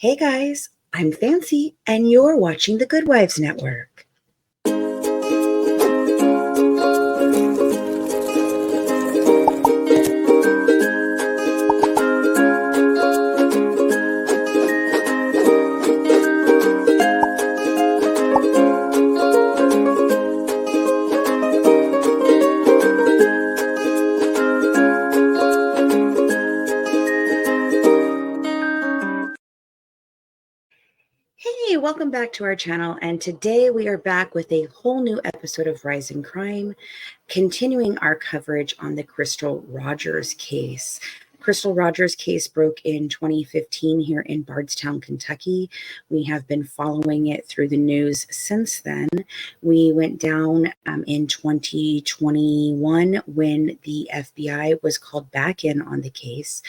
Hey guys, I'm Fancy, and you're watching the Good Wives Network. Hey, welcome back to our channel, and today we are back with a whole new episode of Rising Crime, continuing our coverage on the Crystal Rogers case. Crystal Rogers case broke in 2015 here in Bardstown, Kentucky. We have been following it through the news since then. We went down in 2021 when the FBI was called back in on the case,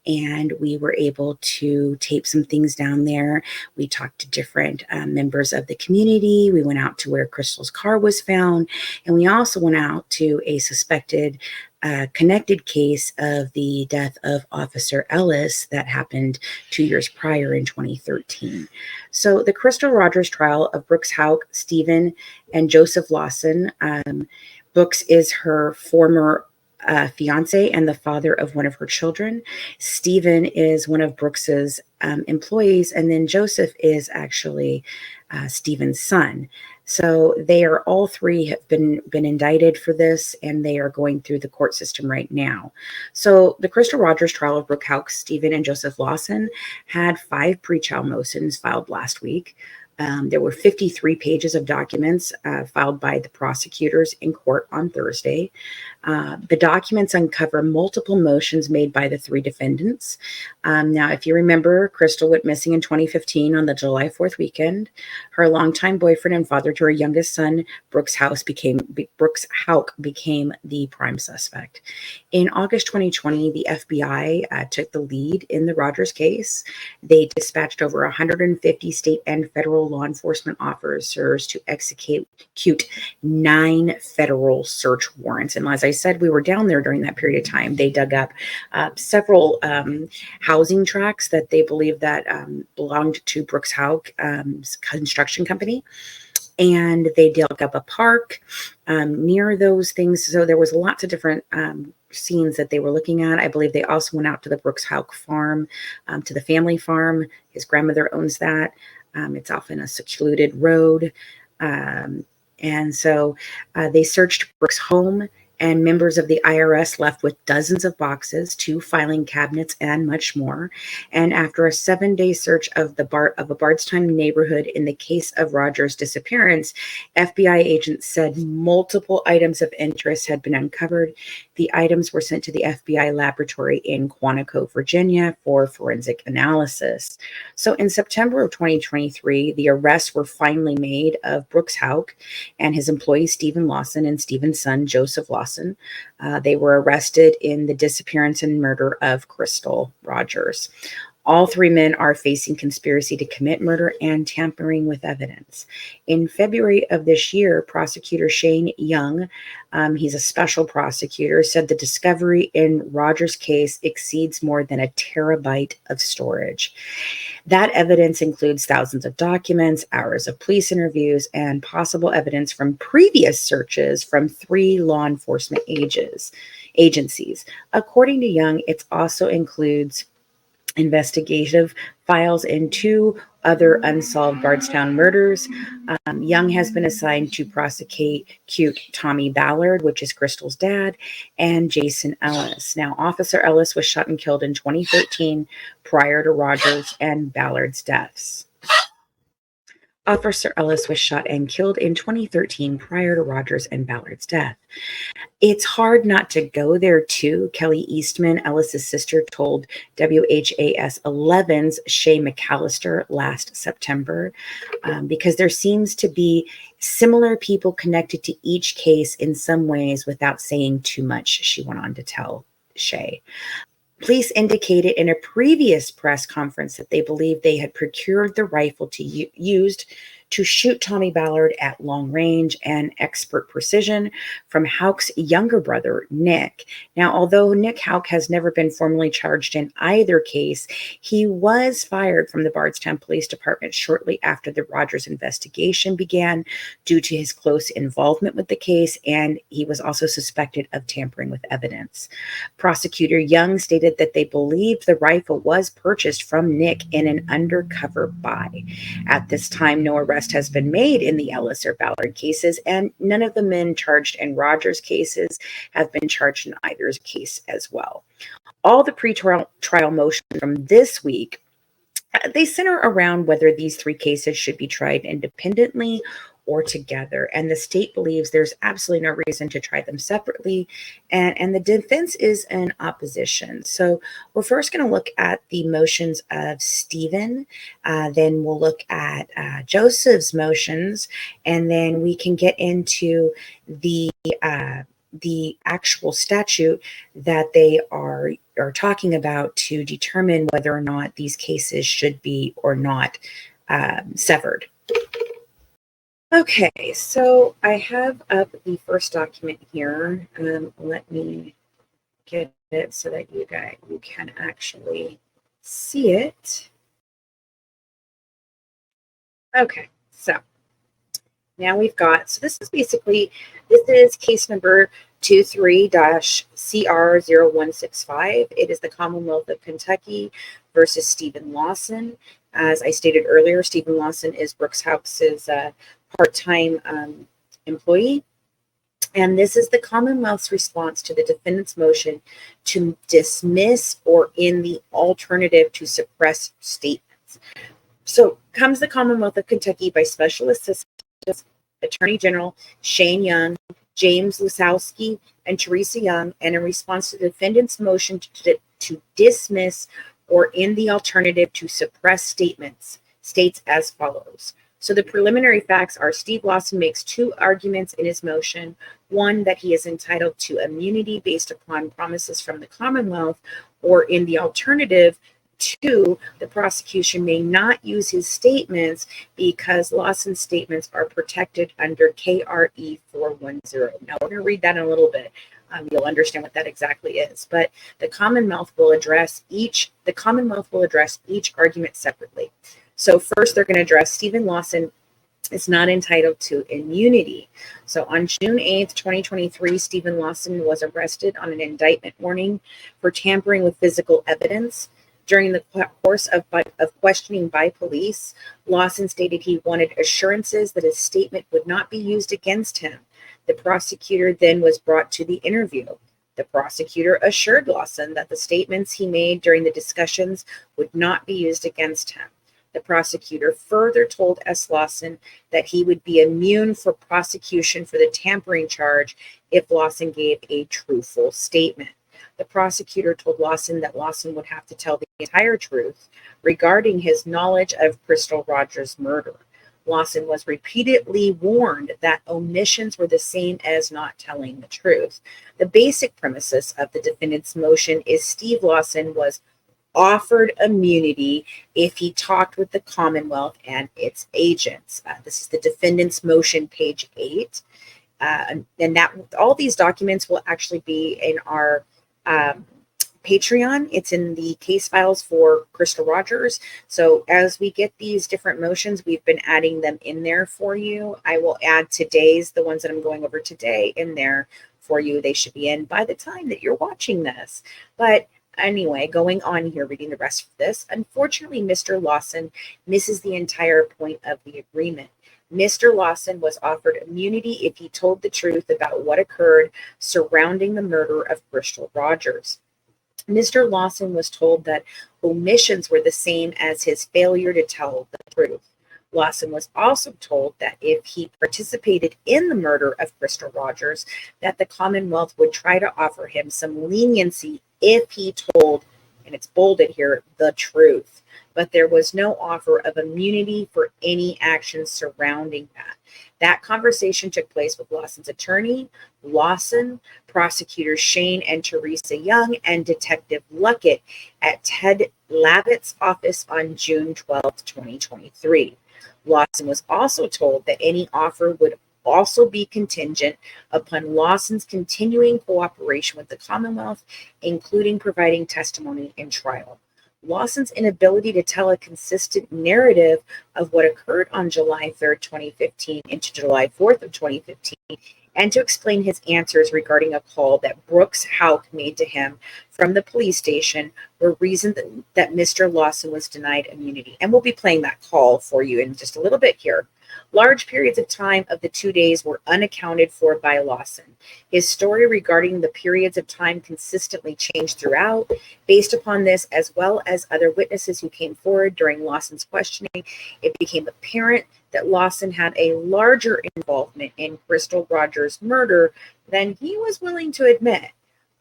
and we were able to tape some things down there. We talked to different members of the community. We went out to where Crystal's car was found, and we also went out to a suspected connected case of the death of Officer Ellis that happened 2 years prior in 2013. So the Crystal Rogers trial of Brooks Houck, Stephen, and Joseph Lawson. Brooks is her former fiance and the father of one of her children. Stephen is one of Brooks's employees, and then Joseph is actually Stephen's son. So they are all three have been indicted for this, and they are going through the court system right now. So the Crystal Rogers trial of Brooke Houck, Stephen, and Joseph Lawson had 5 pretrial motions filed last week. There were 53 pages of documents filed by the prosecutors in court on Thursday. The documents uncover multiple motions made by the 3 defendants. Now, if you remember, Crystal went missing in 2015 on the July 4th weekend. Her longtime boyfriend and father to her youngest son, Brooks Houck, became the prime suspect. In August 2020, the FBI took the lead in the Rogers case. They dispatched over 150 state and federal law enforcement officers to execute 9 federal search warrants. And as I said, we were down there during that period of time. They dug up several housing tracts that they believed that belonged to Brooks Houck construction company. And they dug up a park near those things. So there was lots of different scenes that they were looking at. I believe they also went out to the Brooks Houck farm, to the family farm. His grandmother owns that. It's off in a secluded road. And so they searched Brooks' home, and members of the IRS left with dozens of boxes, 2 filing cabinets, and much more. And after a 7-day search of a Bardstown neighborhood in the case of Rogers' disappearance, FBI agents said multiple items of interest had been uncovered. The items were sent to the FBI laboratory in Quantico, Virginia, for forensic analysis. So in September of 2023, the arrests were finally made of Brooks Houck and his employee Stephen Lawson and Stephen's son Joseph Lawson. They were arrested in the disappearance and murder of Crystal Rogers. All 3 men are facing conspiracy to commit murder and tampering with evidence. In February of this year, prosecutor Shane Young, he's a special prosecutor, said the discovery in Rogers' case exceeds more than a terabyte of storage. That evidence includes thousands of documents, hours of police interviews, and possible evidence from previous searches from 3 law enforcement agencies. According to Young, it also includes investigative files in 2 other unsolved Bardstown murders. Young has been assigned to prosecute Tommy Ballard, which is Crystal's dad, and Jason Ellis. Now, Officer Ellis was shot and killed in 2013 prior to Rogers and Ballard's deaths. Officer Ellis was shot and killed in 2013 prior to Rogers and Ballard's death. It's hard not to go there, too. Kelly Eastman, Ellis's sister, told WHAS 11's Shay McAllister last September, because there seems to be similar people connected to each case in some ways without saying too much, she went on to tell Shay. Police indicated in a previous press conference that they believed they had procured the rifle used to shoot Tommy Ballard at long range and expert precision from Houck's younger brother, Nick. Now, although Nick Houck has never been formally charged in either case, he was fired from the Bardstown Police Department shortly after the Rogers investigation began due to his close involvement with the case, and he was also suspected of tampering with evidence. Prosecutor Young stated that they believed the rifle was purchased from Nick in an undercover buy. At this time, no arrest has been made in the Ellis or Ballard cases, and none of the men charged in Rogers' cases have been charged in either's case as well. All the pretrial motions from this week, they center around whether these three cases should be tried independently or together. And the state believes there's absolutely no reason to try them separately. And the defense is in opposition. So we're first going to look at the motions of Stephen. Then we'll look at Joseph's motions. And then we can get into the actual statute that they are talking about to determine whether or not these cases should be or not severed. Okay, so I have up the first document here. Let me get it so that you can actually see it. Okay, so now we've got, so this is case number 23-CR0165. It is the Commonwealth of Kentucky versus Stephen Lawson. As I stated earlier, Stephen Lawson is Brooks Houck's part-time employee. And this is the Commonwealth's response to the defendant's motion to dismiss or in the alternative to suppress statements. So comes the Commonwealth of Kentucky by Special Assistant Attorney General Shane Young, James Lusowski, and Teresa Young, and in response to the defendant's motion to dismiss or in the alternative to suppress statements, states as follows. So the preliminary facts are Steve Lawson makes two arguments in his motion. One, that he is entitled to immunity based upon promises from the Commonwealth, or in the alternative, two, the prosecution may not use his statements because Lawson's statements are protected under KRE 410. Now we're going to read that in a little bit. You'll understand what that exactly is. But the Commonwealth will address each argument separately. So first, they're going to address Stephen Lawson is not entitled to immunity. So on June 8th, 2023, Stephen Lawson was arrested on an indictment warning for tampering with physical evidence. During the course of questioning by police, Lawson stated he wanted assurances that his statement would not be used against him. The prosecutor then was brought to the interview. The prosecutor assured Lawson that the statements he made during the discussions would not be used against him. The prosecutor further told S. Lawson that he would be immune for prosecution for the tampering charge if Lawson gave a truthful statement. The prosecutor told Lawson that Lawson would have to tell the entire truth regarding his knowledge of Crystal Rogers' murder. Lawson was repeatedly warned that omissions were the same as not telling the truth. The basic premises of the defendant's motion is Steve Lawson was offered immunity if he talked with the Commonwealth and its agents. This is the defendant's motion, page 8. And that all these documents will actually be in our Patreon. It's in the case files for Crystal Rogers. So as we get these different motions, we've been adding them in there for you. I will add today's, the ones that I'm going over today, in there for you. They should be in by the time that you're watching this. But anyway, going on here, reading the rest of this. Unfortunately, Mr. Lawson misses the entire point of the agreement. Mr. Lawson was offered immunity if he told the truth about what occurred surrounding the murder of Crystal Rogers. Mr. Lawson was told that omissions were the same as his failure to tell the truth. Lawson was also told that if he participated in the murder of Crystal Rogers, that the Commonwealth would try to offer him some leniency if he told, and it's bolded here, the truth. But there was no offer of immunity for any actions surrounding that. That conversation took place with Lawson's attorney, Lawson, prosecutors Shane and Teresa Young, and Detective Luckett at Ted Lavitt's office on June 12th, 2023. Lawson was also told that any offer would also be contingent upon Lawson's continuing cooperation with the Commonwealth, including providing testimony in trial. Lawson's inability to tell a consistent narrative of what occurred on July 3rd, 2015 into July 4th of 2015, and to explain his answers regarding a call that Brooks Houck made to him from the police station were reasons that Mr. Lawson was denied immunity. And we'll be playing that call for you in just a little bit here. Large periods of time of the 2 days were unaccounted for by Lawson. His story regarding the periods of time consistently changed throughout. Based upon this, as well as other witnesses who came forward during Lawson's questioning, it became apparent that Lawson had a larger involvement in Crystal Rogers' murder than he was willing to admit.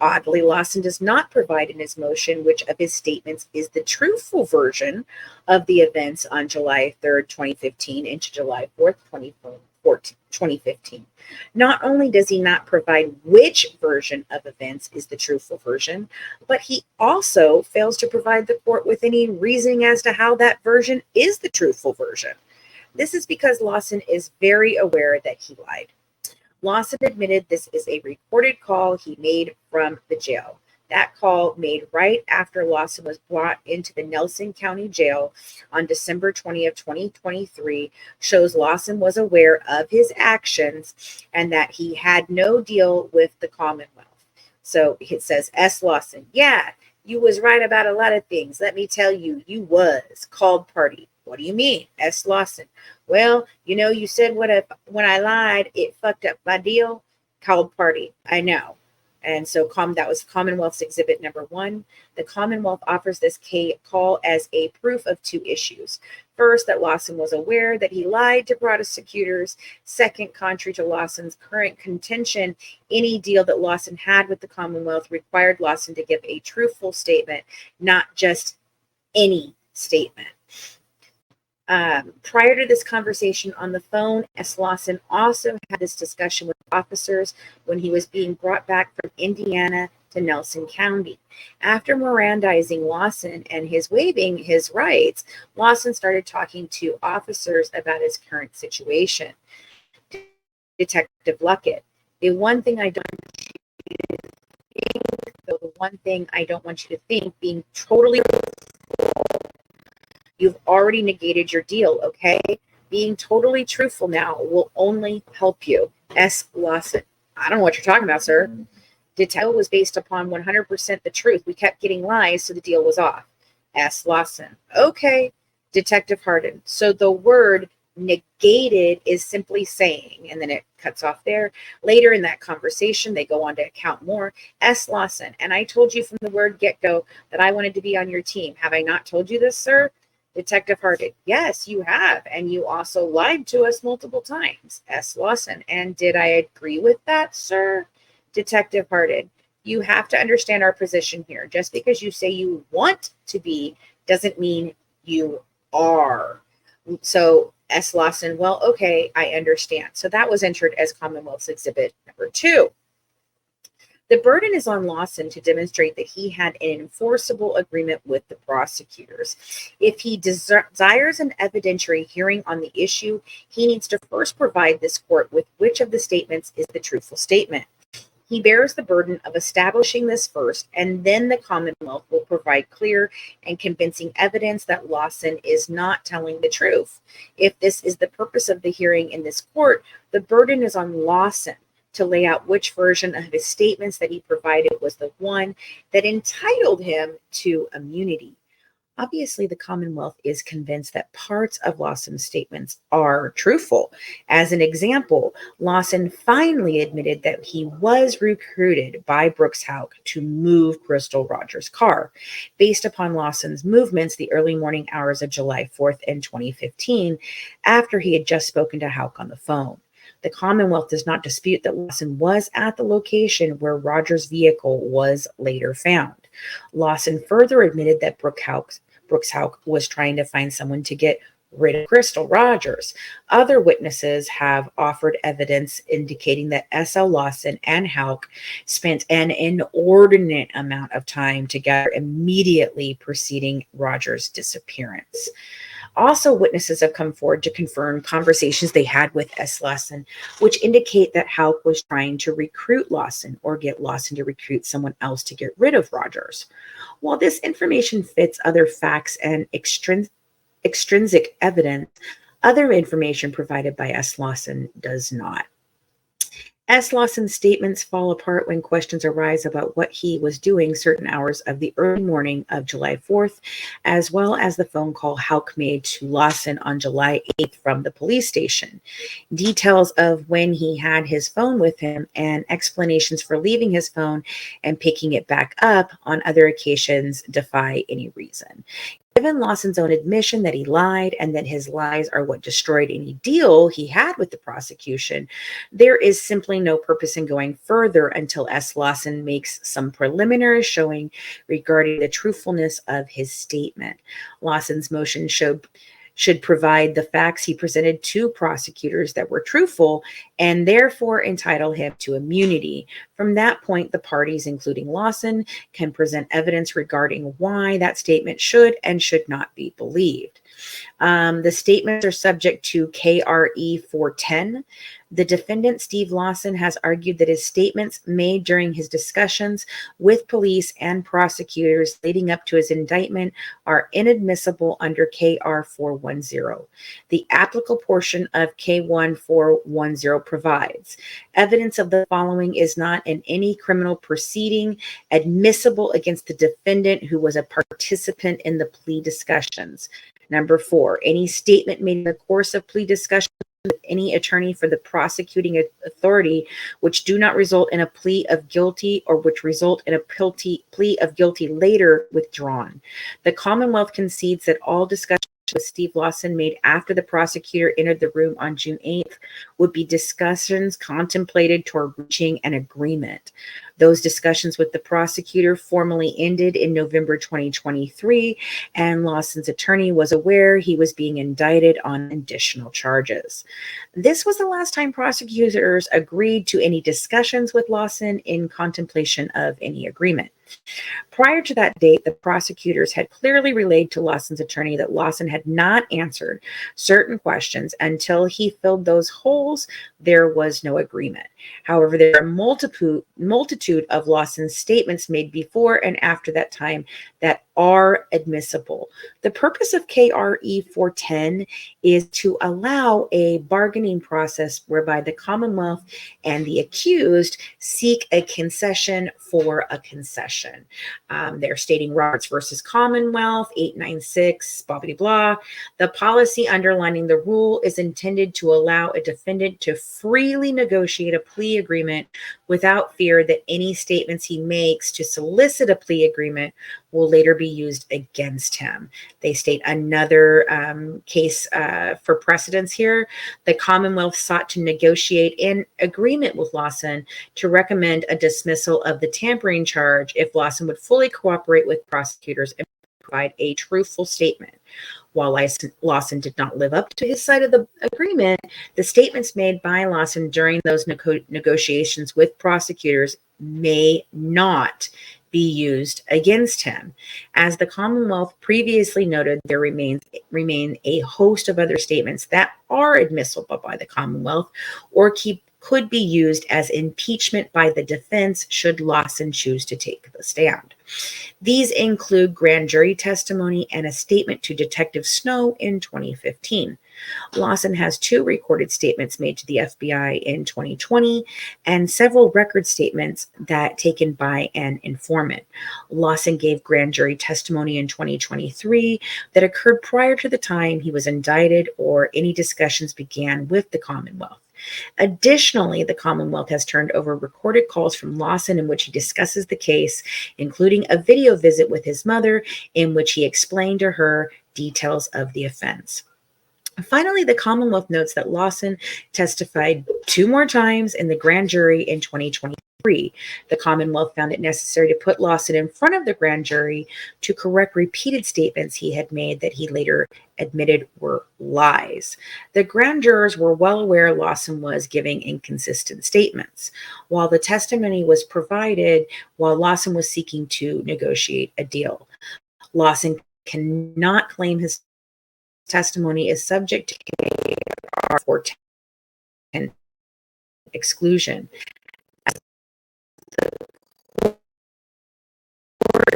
Oddly, Lawson does not provide in his motion which of his statements is the truthful version of the events on July 3rd, 2015 into July 4th, 2015. Not only does he not provide which version of events is the truthful version, but he also fails to provide the court with any reasoning as to how that version is the truthful version. This is because Lawson is very aware that he lied. Lawson admitted this is a recorded call he made from the jail. That call, made right after Lawson was brought into the Nelson County Jail on December 20th, 2023, shows Lawson was aware of his actions and that he had no deal with the Commonwealth. So it says, S. Lawson, yeah, you was right about a lot of things. Let me tell you, you was. Called party. What do you mean? S. Lawson. Well, you said when I lied, it fucked up my deal. Called party. I know. And so that was Commonwealth's exhibit number 1. The Commonwealth offers this call as a proof of 2 issues. First, that Lawson was aware that he lied to prosecutors. Second, contrary to Lawson's current contention, any deal that Lawson had with the Commonwealth required Lawson to give a truthful statement, not just any statement. Prior to this conversation on the phone, S. Lawson also had this discussion with officers when he was being brought back from Indiana to Nelson County. After Mirandizing Lawson and his waiving his rights, Lawson started talking to officers about his current situation. Detective Luckett, the one thing I don't want you to think, being totally, you've already negated your deal, okay? Being totally truthful now will only help you. S. Lawson. I don't know what you're talking about, sir. Deal was based upon 100% the truth. We kept getting lies, so the deal was off. S. Lawson. Okay. Detective Hardin. So the word negated is simply saying, and then it cuts off there. Later in that conversation, they go on to account more. S. Lawson. And I told you from the word get-go that I wanted to be on your team. Have I not told you this, sir? Detective Hardin. Yes, you have. And you also lied to us multiple times. S. Lawson. And did I agree with that, sir? Detective Hardin. You have to understand our position here. Just because you say you want to be doesn't mean you are. So S. Lawson, well, okay, I understand. So that was entered as Commonwealth's Exhibit number 2. The burden is on Lawson to demonstrate that he had an enforceable agreement with the prosecutors. If he desires an evidentiary hearing on the issue, he needs to first provide this court with which of the statements is the truthful statement. He bears the burden of establishing this first, and then the Commonwealth will provide clear and convincing evidence that Lawson is not telling the truth. If this is the purpose of the hearing in this court, the burden is on Lawson to lay out which version of his statements that he provided was the one that entitled him to immunity. Obviously, the Commonwealth is convinced that parts of Lawson's statements are truthful. As an example, Lawson finally admitted that he was recruited by Brooks Houck to move Crystal Rogers' car. Based upon Lawson's movements the early morning hours of July 4th in 2015, after he had just spoken to Houck on the phone. The Commonwealth does not dispute that Lawson was at the location where Rogers' vehicle was later found. Lawson further admitted that Brooks Houck was trying to find someone to get rid of Crystal Rogers. Other witnesses have offered evidence indicating that S.L. Lawson and Houck spent an inordinate amount of time together immediately preceding Rogers' disappearance. Also, witnesses have come forward to confirm conversations they had with S. Lawson, which indicate that Houck was trying to recruit Lawson or get Lawson to recruit someone else to get rid of Rogers. While this information fits other facts and extrinsic evidence, other information provided by S. Lawson does not. S. Lawson's statements fall apart when questions arise about what he was doing certain hours of the early morning of July 4th, as well as the phone call Houck made to Lawson on July 8th from the police station. Details of when he had his phone with him and explanations for leaving his phone and picking it back up on other occasions defy any reason. Given Lawson's own admission that he lied and that his lies are what destroyed any deal he had with the prosecution, there is simply no purpose in going further until S. Lawson makes some preliminary showing regarding the truthfulness of his statement. Lawson's motion should provide the facts he presented to prosecutors that were truthful and therefore entitle him to immunity. From that point, the parties, including Lawson, can present evidence regarding why that statement should and should not be believed. The statements are subject to KRE 410. The defendant, Steve Lawson, has argued that his statements made during his discussions with police and prosecutors leading up to his indictment are inadmissible under KR 410. The applicable portion of K1 410 provides evidence of the following is not in any criminal proceeding admissible against the defendant who was a participant in the plea discussions. Number 4, any statement made in the course of plea discussions with any attorney for the prosecuting authority which do not result in a plea of guilty or which result in a plea of guilty later withdrawn. The Commonwealth concedes that all discussions with Steve Lawson made after the prosecutor entered the room on June 8th would be discussions contemplated toward reaching an agreement. Those discussions with the prosecutor formally ended in November 2023, and Lawson's attorney was aware he was being indicted on additional charges. This was the last time prosecutors agreed to any discussions with Lawson in contemplation of any agreement. Prior to that date, the prosecutors had clearly relayed to Lawson's attorney that Lawson had not answered certain questions until he filled those holes. There was no agreement. However, there are multitude of Lawson's statements made before and after that time that are admissible. The purpose of KRE 410 is to allow a bargaining process whereby the Commonwealth and the accused seek a concession for a concession. They're stating Roberts versus Commonwealth, 896, blah, blah, blah. The policy underlining the rule is intended to allow a defendant to freely negotiate a plea agreement without fear that any statements he makes to solicit a plea agreement will later be used against him. They state another case for precedence here. The Commonwealth sought to negotiate an agreement with Lawson to recommend a dismissal of the tampering charge if Lawson would fully cooperate with prosecutors and provide a truthful statement. While Lawson did not live up to his side of the agreement, the statements made by Lawson during those negotiations with prosecutors may not be used against him. As the Commonwealth previously noted, there remain a host of other statements that are admissible by the Commonwealth or could be used as impeachment by the defense should Lawson choose to take the stand. These include grand jury testimony and a statement to Detective Snow in 2015. Lawson has 2 recorded statements made to the FBI in 2020 and several record statements that taken by an informant. Lawson gave grand jury testimony in 2023 that occurred prior to the time he was indicted or any discussions began with the Commonwealth. Additionally, the Commonwealth has turned over recorded calls from Lawson in which he discusses the case, including a video visit with his mother in which he explained to her details of the offense. Finally, the Commonwealth notes that Lawson testified 2 more times in the grand jury in 2023. The Commonwealth found it necessary to put Lawson in front of the grand jury to correct repeated statements he had made that he later admitted were lies. The grand jurors were well aware Lawson was giving inconsistent statements. While the testimony was provided while Lawson was seeking to negotiate a deal, Lawson cannot claim his testimony is subject to KR 410 exclusion.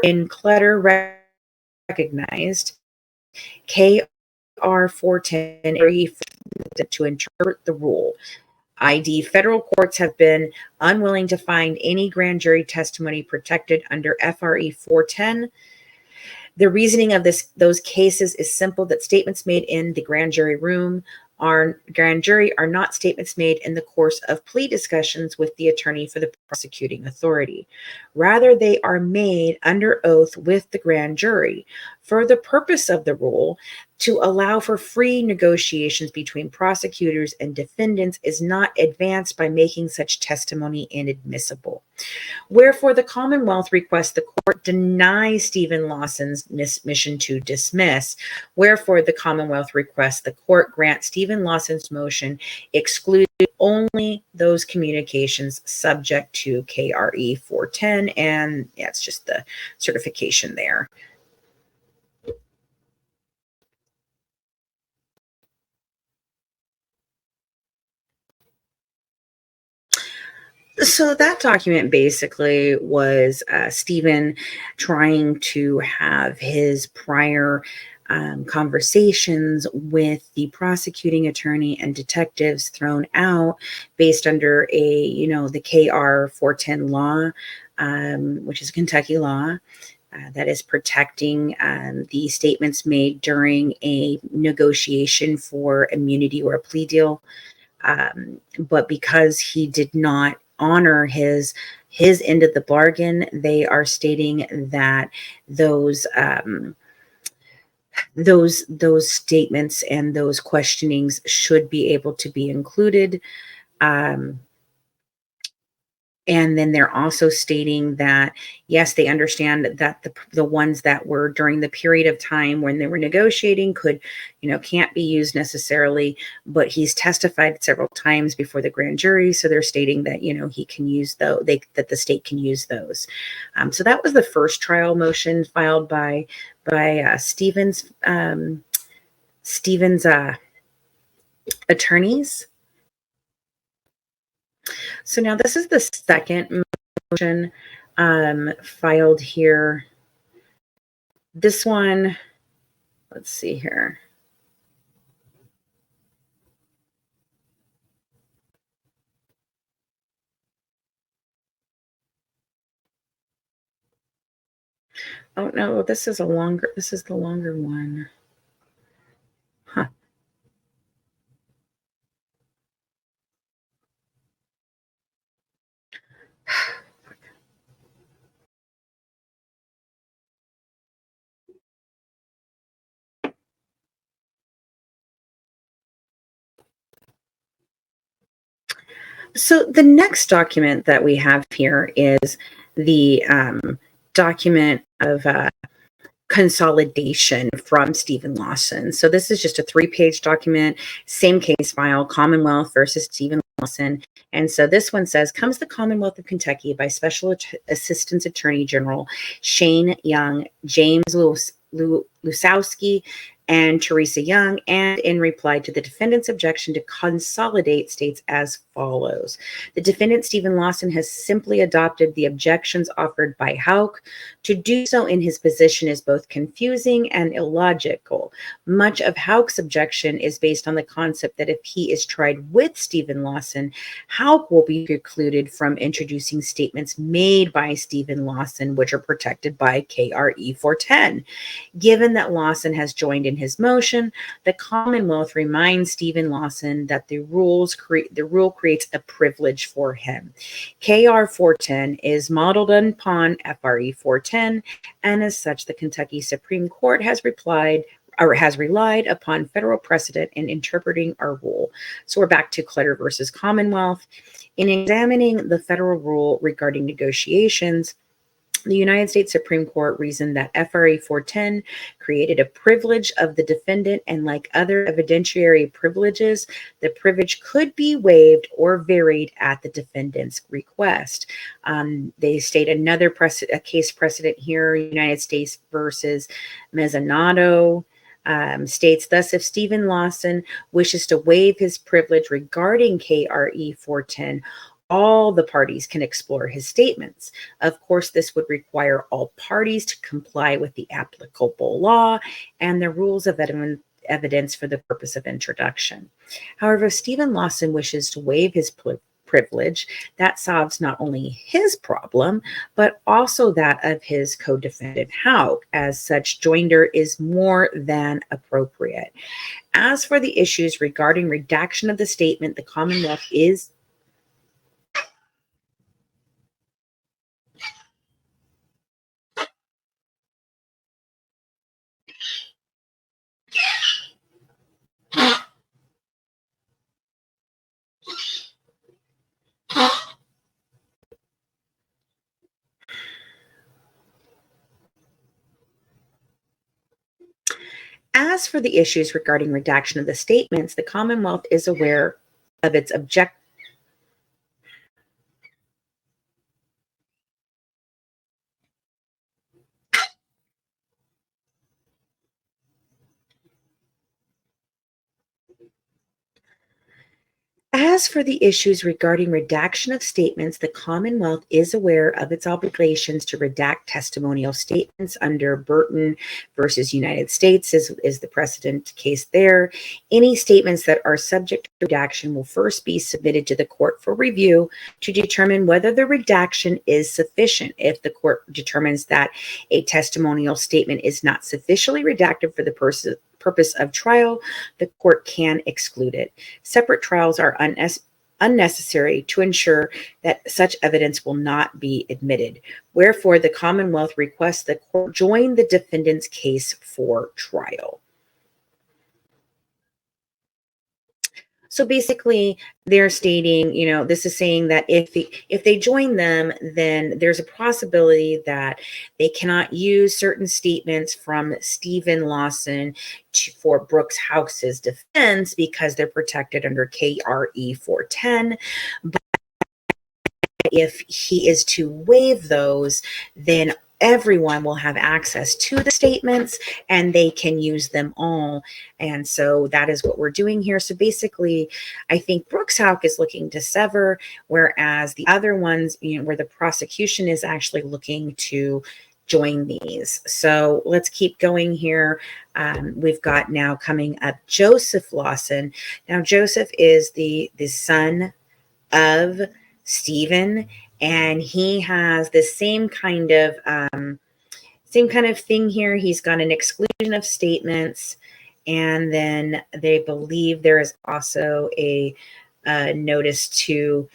In Clutter recognized, KR 410 to interpret the rule. ID federal courts have been unwilling to find any grand jury testimony protected under FRE 410. The reasoning of those cases is simple: that statements made in the grand jury are not statements made in the course of plea discussions with the attorney for the prosecuting authority. Rather, they are made under oath with the grand jury for the purpose of the rule. To allow for free negotiations between prosecutors and defendants is not advanced by making such testimony inadmissible. Wherefore, the Commonwealth requests the court deny Stephen Lawson's mission to dismiss. Wherefore, the Commonwealth requests the court grant Stephen Lawson's motion, exclude only those communications subject to KRE 410. And yeah, it's just the certification there. So that document basically was Stephen trying to have his prior conversations with the prosecuting attorney and detectives thrown out based under the KR 410 law, which is a Kentucky law. That is protecting the statements made during a negotiation for immunity or a plea deal. But because he did not honor his end of the bargain, they are stating that those statements and those questionings should be able to be included. And then they're also stating that, yes, they understand that the ones that were during the period of time when they were negotiating can't be used necessarily, but he's testified several times before the grand jury. So they're stating that, he can use that the state can use those. So that was the first trial motion filed by Stephen's attorneys. So now this is the second motion filed here. This one, let's see here. Oh no, this is the longer one. Huh. So the next document that we have here is the document of consolidation from Stephen Lawson. So this is just a 3-page document, same case file, Commonwealth versus Stephen Lawson. And so this one says, comes the Commonwealth of Kentucky by Special Assistant Attorney General Shane Young, James Lusowski, and Teresa Young, and in reply to the defendant's objection to consolidate, states as follows. The defendant, Stephen Lawson, has simply adopted the objections offered by Houck. To do so in his position is both confusing and illogical. Much of Houck's objection is based on the concept that if he is tried with Stephen Lawson, Houck will be precluded from introducing statements made by Stephen Lawson, which are protected by KRE 410. Given that Lawson has joined in his motion, the Commonwealth reminds Stephen Lawson that the rule creates a privilege for him. KR 410 is modeled upon FRE 410, and as such, the Kentucky Supreme Court has relied upon federal precedent in interpreting our rule. So we're back to Clutter versus Commonwealth. In examining the federal rule regarding negotiations, the United States Supreme Court reasoned that FRE 410 created a privilege of the defendant, and like other evidentiary privileges, the privilege could be waived or varied at the defendant's request. They state another case precedent here, United States versus Mezzanotto. States thus, if Stephen Lawson wishes to waive his privilege regarding KRE 410, all the parties can explore his statements. Of course, this would require all parties to comply with the applicable law and the rules of evidence for the purpose of introduction. However, if Stephen Lawson wishes to waive his privilege, that solves not only his problem, but also that of his co-defendant Houck. As such, joinder is more than appropriate. As for the issues regarding redaction of the statement, the Commonwealth is As for the issues regarding redaction of the statements, the Commonwealth is aware of its object. As for the issues regarding redaction of statements, the Commonwealth is aware of its obligations to redact testimonial statements under Burton versus United States is the precedent case there. Any statements that are subject to redaction will first be submitted to the court for review to determine whether the redaction is sufficient. If the court determines that a testimonial statement is not sufficiently redacted for the purpose of trial, the court can exclude it. Separate trials are unnecessary to ensure that such evidence will not be admitted. Wherefore, the Commonwealth requests the court join the defendant's case for trial. So basically, they're stating, this is saying that if they join them, then there's a possibility that they cannot use certain statements from Stephen Lawson for Brooks Houck's defense because they're protected under KRE 410. But if he is to waive those, then everyone will have access to the statements and they can use them all. And so that is what we're doing here. So basically, I think Brooks Houck is looking to sever, whereas the other ones, where the prosecution is actually looking to join these. So let's keep going here. We've got now coming up Joseph Lawson. Now, Joseph is the son of Stephen, and he has the same kind of thing here. He's got an exclusion of statements, and then they believe there is also a notice to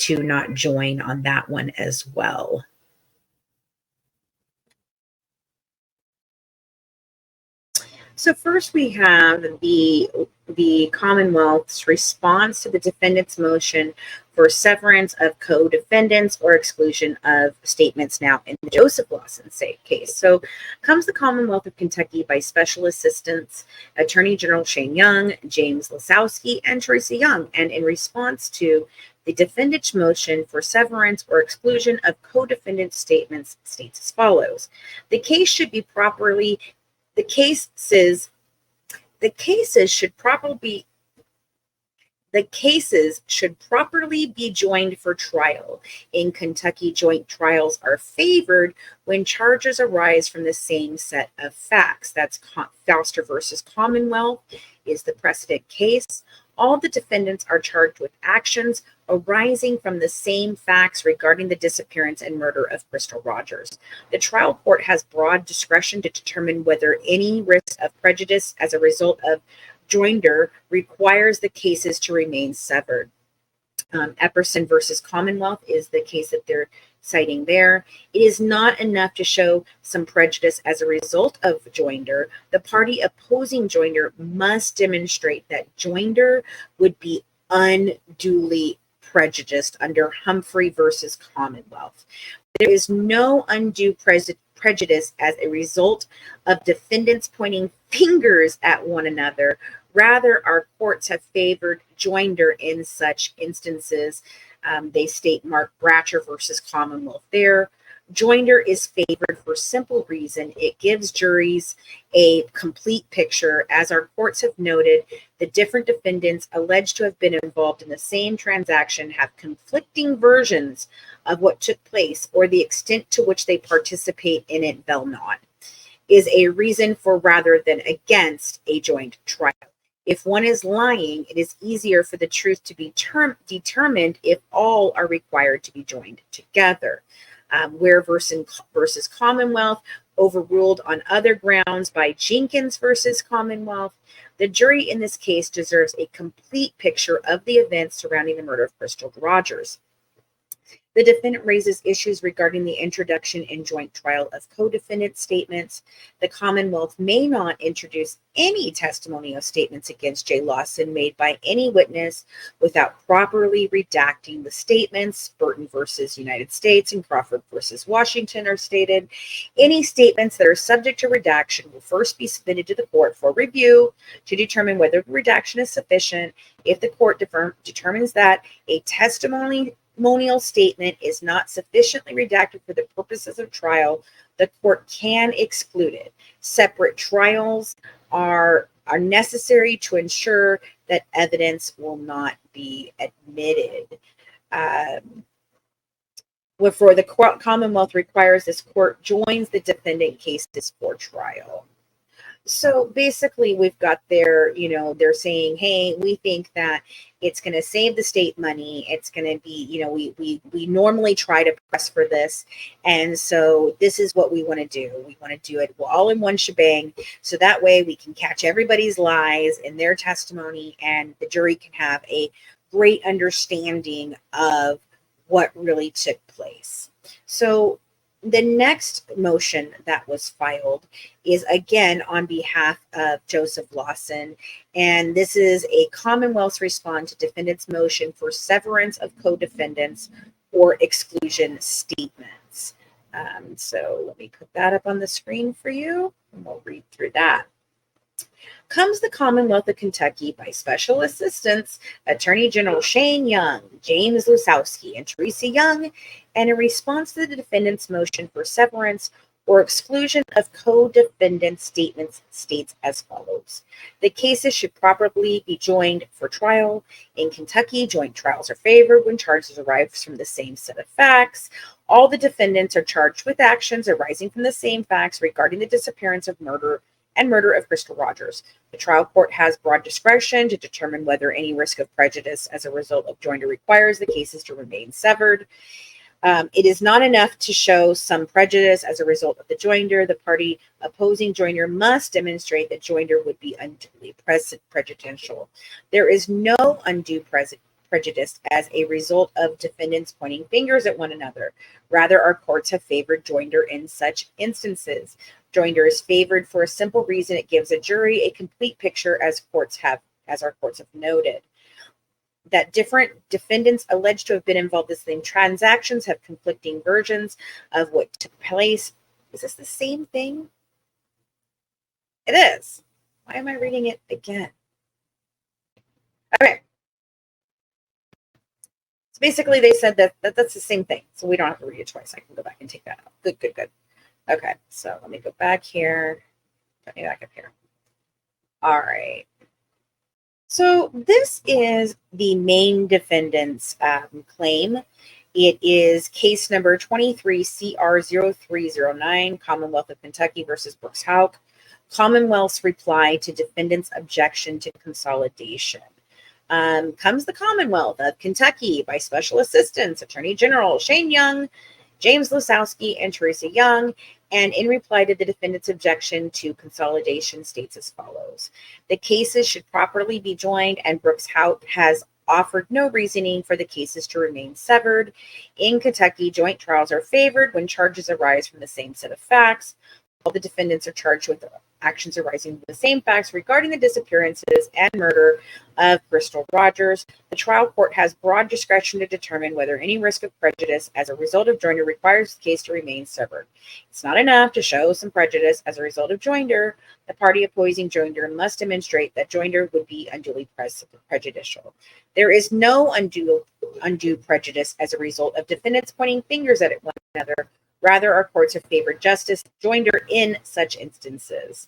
not join on that one as well. So first we have the Commonwealth's response to the defendant's motion for severance of co-defendants or exclusion of statements now in the Joseph Lawson case. So comes the Commonwealth of Kentucky by Special Assistants Attorney General Shane Young, James Lasowski, and Teresa Young. And in response to the defendant's motion for severance or exclusion of co-defendant statements states as follows. The cases should properly be joined for trial. In Kentucky, joint trials are favored when charges arise from the same set of facts. That's Foster versus Commonwealth is the precedent case. All the defendants are charged with actions arising from the same facts regarding the disappearance and murder of Crystal Rogers. The trial court has broad discretion to determine whether any risk of prejudice as a result of joinder requires the cases to remain severed. Epperson versus Commonwealth is the case that they're citing there. It is not enough to show some prejudice as a result of joinder. The party opposing joinder must demonstrate that joinder would be unduly prejudiced under Humphrey versus Commonwealth. There is no undue prejudice as a result of defendants pointing fingers at one another. Rather, our courts have favored joinder in such instances. They state Mark Bratcher versus Commonwealth there. Joinder is favored for simple reason. It gives juries a complete picture. As our courts have noted, the different defendants alleged to have been involved in the same transaction have conflicting versions of what took place or the extent to which they participate in it vel non, is a reason for rather than against a joint trial. If one is lying, it is easier for the truth to be determined if all are required to be joined together. Ware versus Commonwealth, overruled on other grounds by Jenkins versus Commonwealth, the jury in this case deserves a complete picture of the events surrounding the murder of Crystal Rogers. The defendant raises issues regarding the introduction in joint trial of co-defendant statements. The Commonwealth may not introduce any testimonial statements against J. Lawson made by any witness without properly redacting the statements. Burton versus United States and Crawford versus Washington are stated. Any statements that are subject to redaction will first be submitted to the court for review to determine whether the redaction is sufficient. If the court determines that a testimonial statement is not sufficiently redacted for the purposes of trial, the court can exclude it. Separate trials are necessary to ensure that evidence will not be admitted. Wherefore, the Commonwealth requires this court joins the defendant cases for trial. So basically, we've got their, they're saying, hey, we think that it's going to save the state money. It's going to be, we normally try to press for this. And so this is what we want to do. We want to do it all in one shebang. So that way we can catch everybody's lies in their testimony and the jury can have a great understanding of what really took place. So the next motion that was filed is again on behalf of Joseph Lawson, and this is a Commonwealth's response to defendant's motion for severance of co-defendants or exclusion statements. So let me put that up on the screen for you, and we'll read through that. Comes the Commonwealth of Kentucky by Special Assistants Attorney General Shane Young, James Lusowski, and Teresa Young, and in response to the defendant's motion for severance or exclusion of co-defendant statements, states as follows. The cases should properly be joined for trial. In Kentucky, joint trials are favored when charges arise from the same set of facts. All the defendants are charged with actions arising from the same facts regarding the disappearance of murder of Crystal Rogers. The trial court has broad discretion to determine whether any risk of prejudice as a result of joinder requires the cases to remain severed. It is not enough to show some prejudice as a result of the joinder. The party opposing joinder must demonstrate that joinder would be unduly prejudicial. There is no undue prejudice as a result of defendants pointing fingers at one another. Rather, our courts have favored joinder in such instances. Joinder is favored for a simple reason: it gives a jury a complete picture, as our courts have noted. That different defendants alleged to have been involved in the same transactions have conflicting versions of what took place. Is this the same thing? It is. Why am I reading it again? Okay. So basically, they said that that's the same thing. So we don't have to read it twice. I can go back and take that out. Good. Okay, so let me go back here. Put me back up here. All right. So this is the main defendant's claim. It is case number 23 CR 0309, Commonwealth of Kentucky versus Brooks Houck. Commonwealth's reply to defendant's objection to consolidation. Comes the Commonwealth of Kentucky by Special Assistants Attorney General Shane Young, James Lusowski, and Teresa Young, and in reply to the defendant's objection to consolidation states as follows. The cases should properly be joined, and Brooks Houck has offered no reasoning for the cases to remain severed. In Kentucky, joint trials are favored when charges arise from the same set of facts. All the defendants are charged with actions arising from the same facts regarding the disappearances and murder of Crystal Rogers. The trial court has broad discretion to determine whether any risk of prejudice as a result of joinder requires the case to remain severed. It's not enough to show some prejudice as a result of joinder. The party opposing joinder must demonstrate that joinder would be unduly prejudicial. There is no undue prejudice as a result of defendants pointing fingers at one another Rather, our courts have favored justice, joinder in such instances.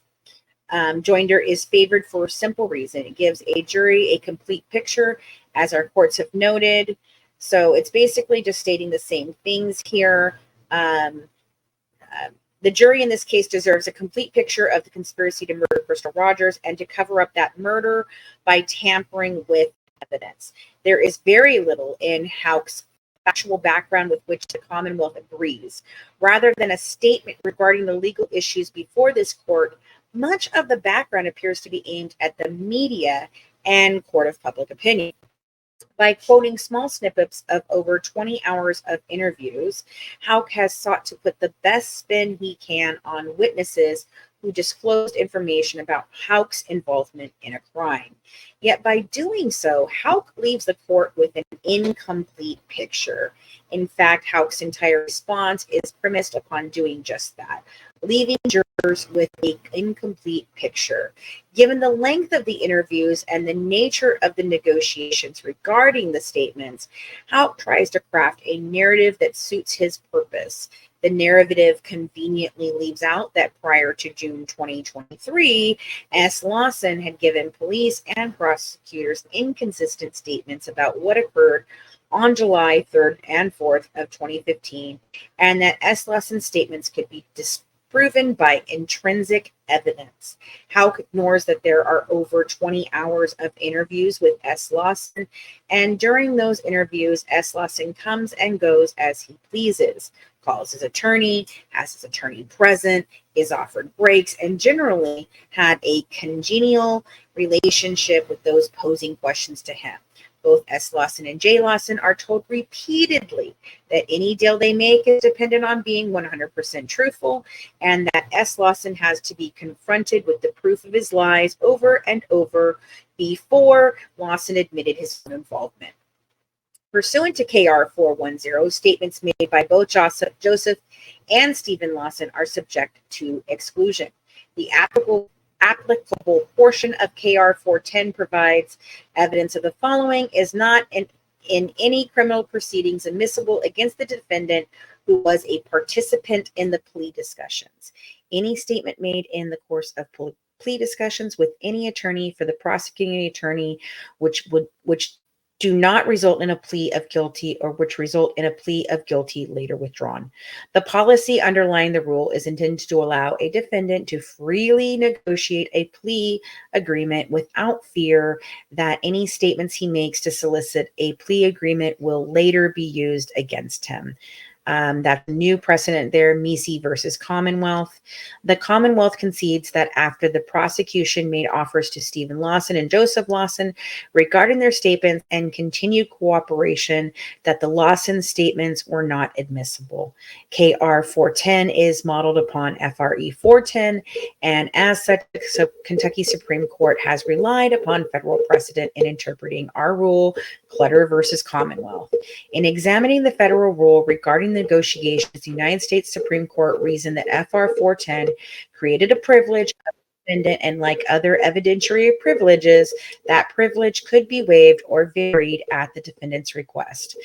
Joinder is favored for a simple reason. It gives a jury a complete picture, as our courts have noted. So it's basically just stating the same things here. Um, the jury in this case deserves a complete picture of the conspiracy to murder Crystal Rogers and to cover up that murder by tampering with evidence. There is very little in Houck's factual background with which the Commonwealth agrees. Rather than a statement regarding the legal issues before this court, much of the background appears to be aimed at the media and court of public opinion. By quoting small snippets of over 20 hours of interviews, Houck has sought to put the best spin he can on witnesses who disclosed information about Houck's involvement in a crime. Yet by doing so, Houck leaves the court with an incomplete picture. In fact, Houck's entire response is premised upon doing just that, leaving jurors with an incomplete picture. Given the length of the interviews and the nature of the negotiations regarding the statements, Houck tries to craft a narrative that suits his purpose. The narrative conveniently leaves out that prior to June 2023, S. Lawson had given police and prosecutors inconsistent statements about what occurred on July 3rd and 4th of 2015, and that S. Lawson's statements could be disproven by intrinsic evidence. Houck ignores that there are over 20 hours of interviews with S. Lawson, and during those interviews, S. Lawson comes and goes as he pleases, calls his attorney, has his attorney present, is offered breaks, and generally had a congenial relationship with those posing questions to him. Both S. Lawson and J. Lawson are told repeatedly that any deal they make is dependent on being 100% truthful, and that S. Lawson has to be confronted with the proof of his lies over and over before Lawson admitted his own involvement. Pursuant to KR 410, statements made by both Joseph and Stephen Lawson are subject to exclusion. The applicable portion of KR 410 provides evidence of the following is not in any criminal proceedings admissible against the defendant who was a participant in the plea discussions. Any statement made in the course of plea discussions with any attorney for the prosecuting attorney which do not result in a plea of guilty or which result in a plea of guilty later withdrawn. The policy underlying the rule is intended to allow a defendant to freely negotiate a plea agreement without fear that any statements he makes to solicit a plea agreement will later be used against him. That's a new precedent there, Misi versus Commonwealth. The Commonwealth concedes that after the prosecution made offers to Stephen Lawson and Joseph Lawson regarding their statements and continued cooperation, that the Lawson statements were not admissible. KR 410 is modeled upon FRE 410, and as such, the Kentucky Supreme Court has relied upon federal precedent in interpreting our rule, Clutter versus Commonwealth. In examining the federal rule regarding negotiations, the United States Supreme Court reasoned that FR 410 created a privilege of the defendant, and like other evidentiary privileges, that privilege could be waived or varied at the defendant's request.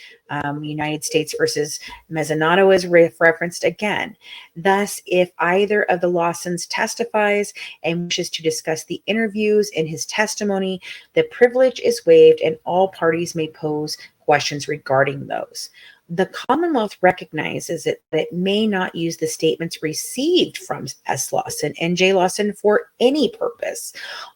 United States versus Mezzanato is referenced again. Thus, if either of the Lawsons testifies and wishes to discuss the interviews in his testimony, the privilege is waived and all parties may pose questions regarding those. The Commonwealth recognizes that it may not use the statements received from S. Lawson and J. Lawson for any purpose.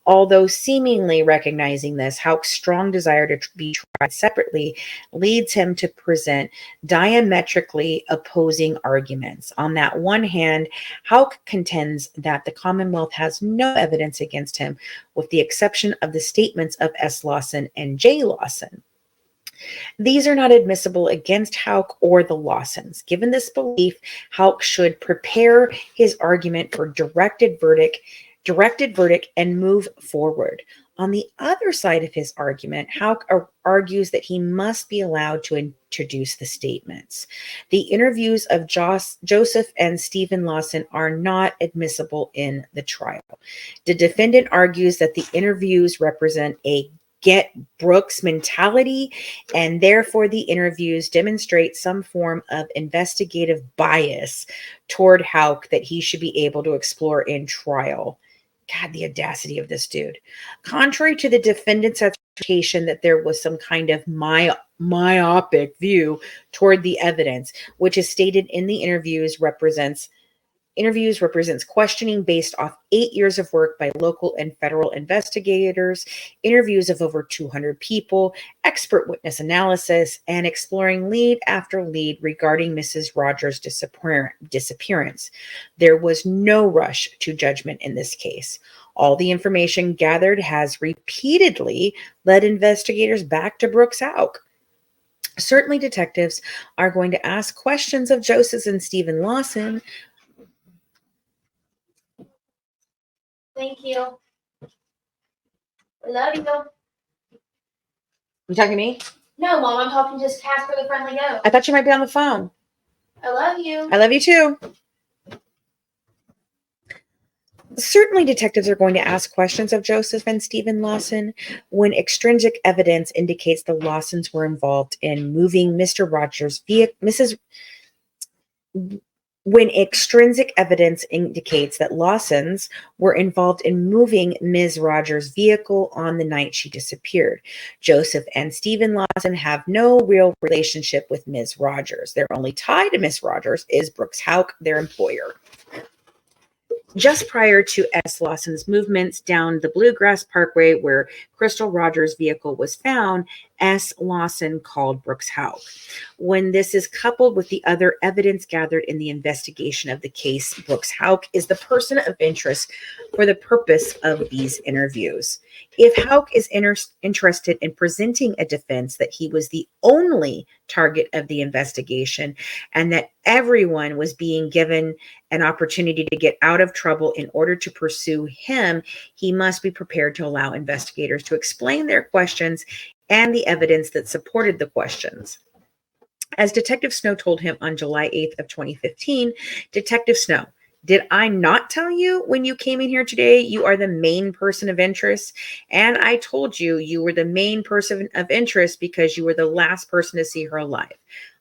Although seemingly recognizing this, Houck's strong desire to be tried separately leads him to present diametrically opposing arguments. On that one hand, Houck contends that the Commonwealth has no evidence against him, with the exception of the statements of S. Lawson and J. Lawson. These are not admissible against Houck or the Lawsons. Given this belief, Houck should prepare his argument for directed verdict and move forward. On the other side of his argument, Houck argues that he must be allowed to introduce the statements. The interviews of Joseph and Stephen Lawson are not admissible in the trial. The defendant argues that the interviews represent a get Brooks mentality, and therefore the interviews demonstrate some form of investigative bias toward Houck that he should be able to explore in trial. God, the audacity of this dude. Contrary to the defendant's assertion that there was some kind of myopic view toward the evidence, which is stated in the interviews represents questioning based off 8 years of work by local and federal investigators, interviews of over 200 people, expert witness analysis, and exploring lead after lead regarding Mrs. Rogers' disappearance. There was no rush to judgment in this case. All the information gathered has repeatedly led investigators back to Brooks Houck. Certainly, detectives are going to ask questions of Joseph and Stephen Lawson. Thank you. I love you. You talking to me? No, Mom, I'm talking to Casper the Friendly Ghost. I thought you might be on the phone. I love you. I love you too. Certainly, detectives are going to ask questions of Joseph and Stephen Lawson when extrinsic evidence indicates the Lawsons were involved in moving Mr. Rogers' vehicle. When extrinsic evidence indicates that Lawsons were involved in moving Ms. Rogers' vehicle on the night she disappeared. Joseph and Stephen Lawson have no real relationship with Ms. Rogers. Their only tie to Ms. Rogers is Brooks Houck, their employer. Just prior to S. Lawson's movements down the Bluegrass Parkway where Crystal Rogers' vehicle was found, S. Lawson called Brooks Houck. When this is coupled with the other evidence gathered in the investigation of the case, Brooks Houck is the person of interest for the purpose of these interviews. If Houck is interested in presenting a defense that he was the only target of the investigation and that everyone was being given an opportunity to get out of trouble in order to pursue him, he must be prepared to allow investigators to explain their questions and the evidence that supported the questions. As Detective Snow told him on July 8th of 2015, Detective Snow, did I not tell you when you came in here today, you are the main person of interest? And I told you you were the main person of interest because you were the last person to see her alive.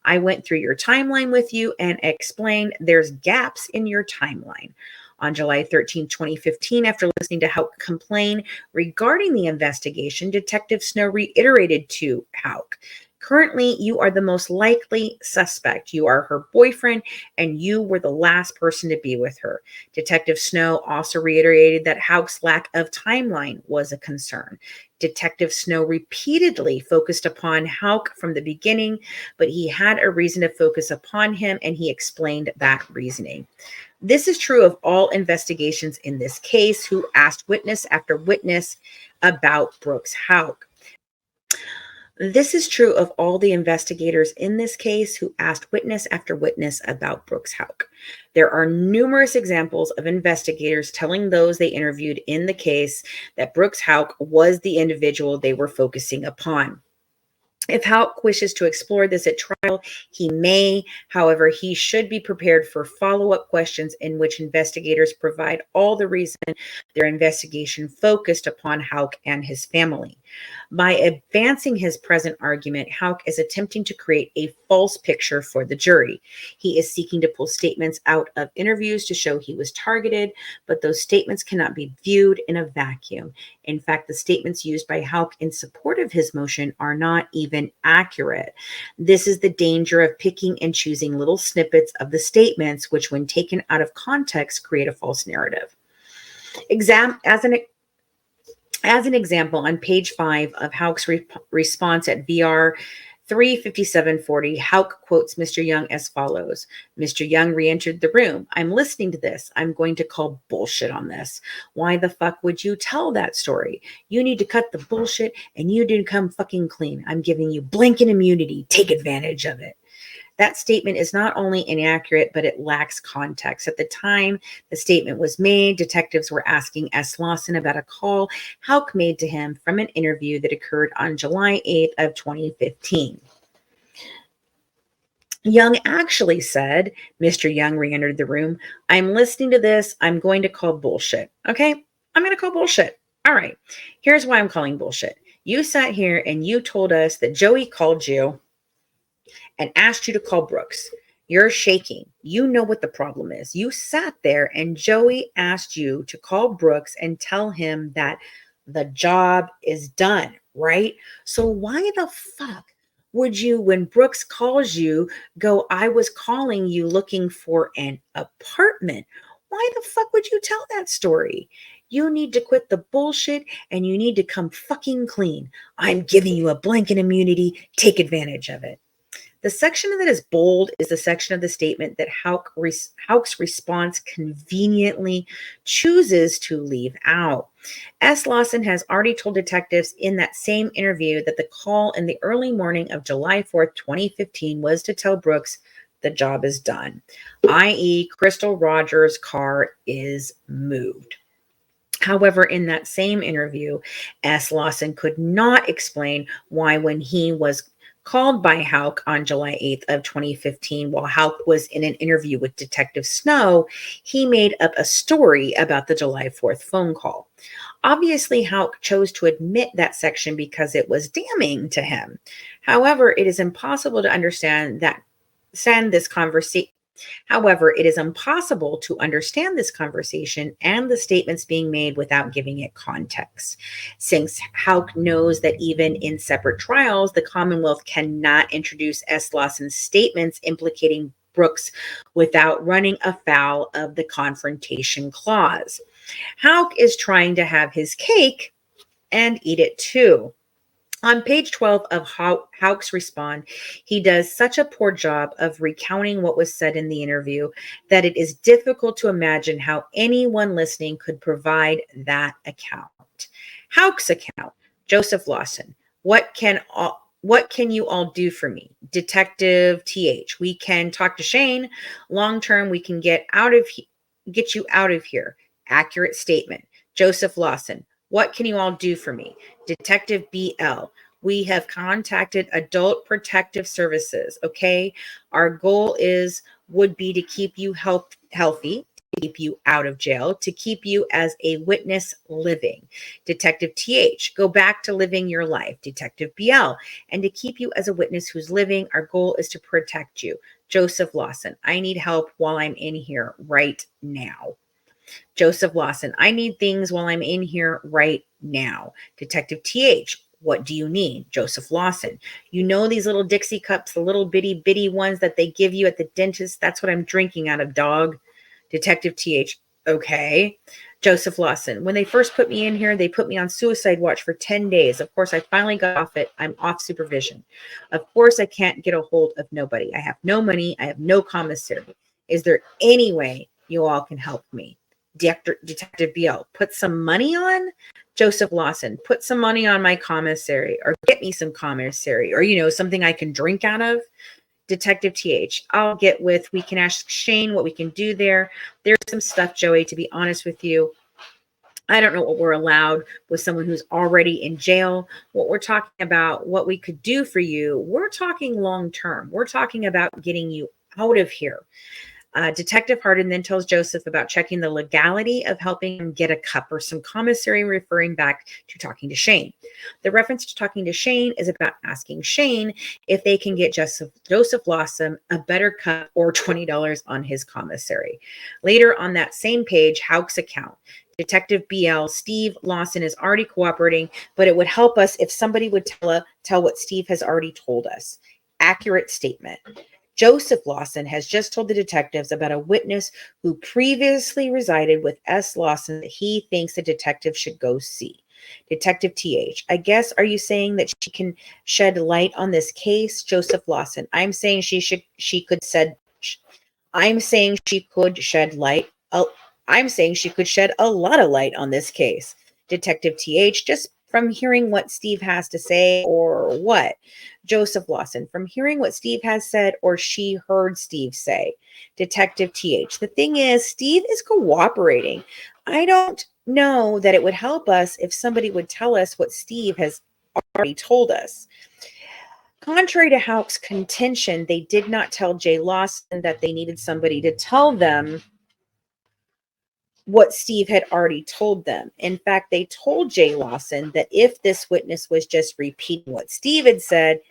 I went through your timeline with you and explained there's gaps in your timeline. On July 13, 2015, after listening to Houck complain regarding the investigation, Detective Snow reiterated to Houck, currently, you are the most likely suspect. You are her boyfriend, and you were the last person to be with her. Detective Snow also reiterated that Houck's lack of timeline was a concern. Detective Snow repeatedly focused upon Houck from the beginning, but he had a reason to focus upon him, and he explained that reasoning. This is true of all investigations in this case who asked witness after witness about Brooks Houck. This is true of all the investigators in this case who asked witness after witness about Brooks Houck. There are numerous examples of investigators telling those they interviewed in the case that Brooks Houck was the individual they were focusing upon. If Houck wishes to explore this at trial, he may. However, he should be prepared for follow-up questions in which investigators provide all the reason their investigation focused upon Houck and his family. By advancing his present argument, Houck is attempting to create a false picture for the jury. He is seeking to pull statements out of interviews to show he was targeted, but those statements cannot be viewed in a vacuum. In fact, the statements used by Houck in support of his motion are not even accurate. This is the danger of picking and choosing little snippets of the statements, which, when taken out of context, create a false narrative. As an example, on page 5 of Houck's response at VR 35740, Houck quotes Mr. Young as follows. Mr. Young re-entered the room. I'm listening to this. I'm going to call bullshit on this. Why the fuck would you tell that story? You need to cut the bullshit and you need to come fucking clean. I'm giving you blanket immunity. Take advantage of it. That statement is not only inaccurate, but it lacks context. At the time the statement was made, detectives were asking S. Lawson about a call Houck made to him from an interview that occurred on July 8th of 2015. Young actually said, Mr. Young re-entered the room. I'm listening to this. I'm going to call bullshit. Okay? I'm going to call bullshit. All right. Here's why I'm calling bullshit. You sat here and you told us that Joey called you and asked you to call Brooks. You're shaking. You know what the problem is. You sat there and Joey asked you to call Brooks and tell him that the job is done, right? So why the fuck would you, when Brooks calls you, go, I was calling you looking for an apartment? Why the fuck would you tell that story? You need to quit the bullshit and you need to come fucking clean. I'm giving you a blanket immunity. Take advantage of it. The section that is bold is the section of the statement that Houck's response conveniently chooses to leave out. S. Lawson has already told detectives in that same interview that the call in the early morning of July 4th, 2015 was to tell Brooks the job is done, i.e., Crystal Rogers' car is moved. However, in that same interview, S. Lawson could not explain why, when he was called by Houck on July 8th of 2015, while Houck was in an interview with Detective Snow, he made up a story about the July 4th phone call. Obviously, Houck chose to admit that section because it was damning to him. However, it is impossible to understand this conversation. However, it is impossible to understand this conversation and the statements being made without giving it context. Since Houck knows that even in separate trials, the Commonwealth cannot introduce S. Lawson's statements implicating Brooks without running afoul of the confrontation clause. Houck is trying to have his cake and eat it too. On page 12 of Houck's Respond, he does such a poor job of recounting what was said in the interview that it is difficult to imagine how anyone listening could provide that account. Houck's account, Joseph Lawson, what can you all do for me? Detective TH, we can talk to Shane. Long term, we can get you out of here. Accurate statement. Joseph Lawson, what can you all do for me? Detective BL, we have contacted Adult Protective Services. Okay. Our goal would be to keep you healthy, to keep you out of jail, to keep you as a witness living. Detective TH, go back to living your life. Detective BL, and to keep you as a witness who's living. Our goal is to protect you. Joseph Lawson, I need help while I'm in here right now. Joseph Lawson, I need things while I'm in here right now. Detective TH, what do you need? Joseph Lawson, you know these little Dixie cups, the little bitty ones that they give you at the dentist? That's what I'm drinking out of, dog. Detective TH, okay. Joseph Lawson, when they first put me in here, they put me on suicide watch for 10 days. Of course, I finally got off it. I'm off supervision. Of course, I can't get a hold of nobody. I have no money. I have no commissary. Is there any way you all can help me? Detective BL, put some money on? Joseph Lawson, put some money on my commissary, or get me some commissary, or, something I can drink out of. Detective TH, we can ask Shane what we can do there. There's some stuff, Joey, to be honest with you. I don't know what we're allowed with someone who's already in jail. What we're talking about, what we could do for you, we're talking long term. We're talking about getting you out of here. Detective Hardin then tells Joseph about checking the legality of helping him get a cup or some commissary, referring back to talking to Shane. The reference to talking to Shane is about asking Shane if they can get Joseph Lawson a better cup or $20 on his commissary. Later on that same page, Houck's account. Detective BL, Steve Lawson is already cooperating, but it would help us if somebody would tell what Steve has already told us. Accurate statement. Joseph Lawson has just told the detectives about a witness who previously resided with S. Lawson that he thinks the detective should go see. Detective TH, I guess, are you saying that she can shed light on this case? Joseph Lawson, I'm saying she could shed light. I'm saying she could shed a lot of light on this case. Detective TH, just from hearing what Steve has to say, or what? Joseph Lawson, from hearing what Steve has said, or she heard Steve say. Detective TH, the thing is, Steve is cooperating. I don't know that it would help us if somebody would tell us what Steve has already told us. Contrary to Houck's contention, they did not tell Jay Lawson that they needed somebody to tell them what Steve had already told them. In fact, they told Jay Lawson that if this witness was just repeating what Steve had said,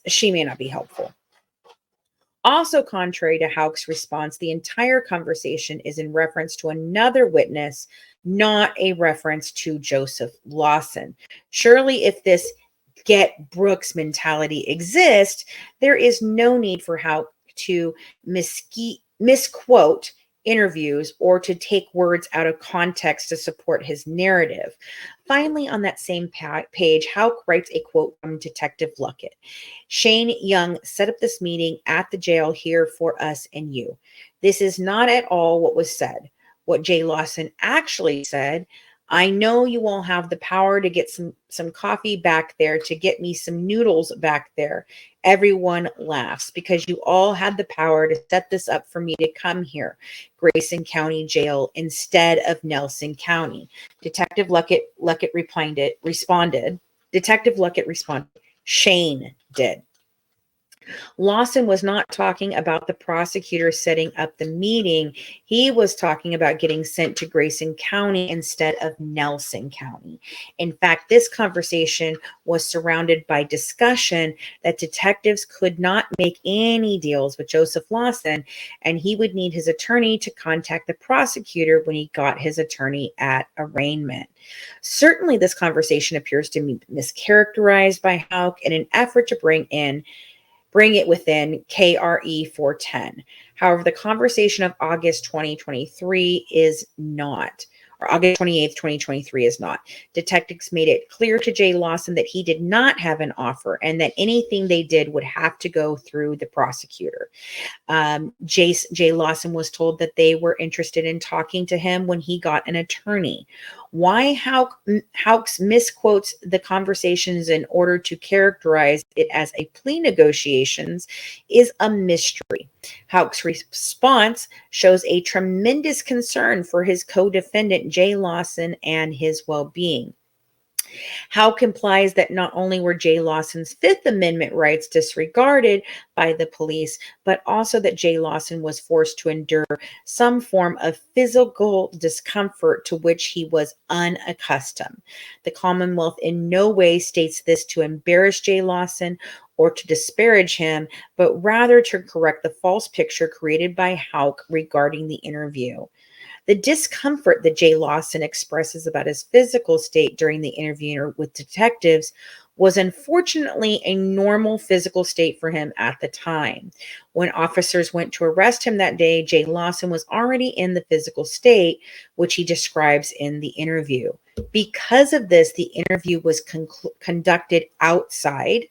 she may not be helpful. Also, contrary to Houck's response, the entire conversation is in reference to another witness, not a reference to Joseph Lawson. Surely, if this get Brooks mentality exists, there is no need for Houck to misquote interviews or to take words out of context to support his narrative. Finally, on that same page, Houck writes a quote from Detective Luckett. Shane Young set up this meeting at the jail here for us and you. This is not at all what was said. What Jay Lawson actually said, I know you all have the power to get some coffee back there, to get me some noodles back there. Everyone laughs because you all had the power to set this up for me to come here, Grayson County Jail, instead of Nelson County. Detective Luckett responded. Detective Luckett responded, Shane did. Lawson was not talking about the prosecutor setting up the meeting. He was talking about getting sent to Grayson County instead of Nelson County. In fact, this conversation was surrounded by discussion that detectives could not make any deals with Joseph Lawson, and he would need his attorney to contact the prosecutor when he got his attorney at arraignment. Certainly, this conversation appears to be mischaracterized by Houck in an effort to bring it within KRE 410. However, the conversation of August 2023 is not, or August 28th, 2023 is not. Detectives made it clear to Jay Lawson that he did not have an offer and that anything they did would have to go through the prosecutor. Jay Lawson was told that they were interested in talking to him when he got an attorney. Why Houck's misquotes the conversations in order to characterize it as a plea negotiations is a mystery. Houck's response shows a tremendous concern for his co-defendant Jay Lawson and his well-being. Houck implies that not only were Jay Lawson's Fifth Amendment rights disregarded by the police, but also that Jay Lawson was forced to endure some form of physical discomfort to which he was unaccustomed. The Commonwealth in no way states this to embarrass Jay Lawson or to disparage him, but rather to correct the false picture created by Houck regarding the interview. The discomfort that Jay Lawson expresses about his physical state during the interview with detectives was unfortunately a normal physical state for him at the time. When officers went to arrest him that day, Jay Lawson was already in the physical state, which he describes in the interview. Because of this, the interview was conducted outside.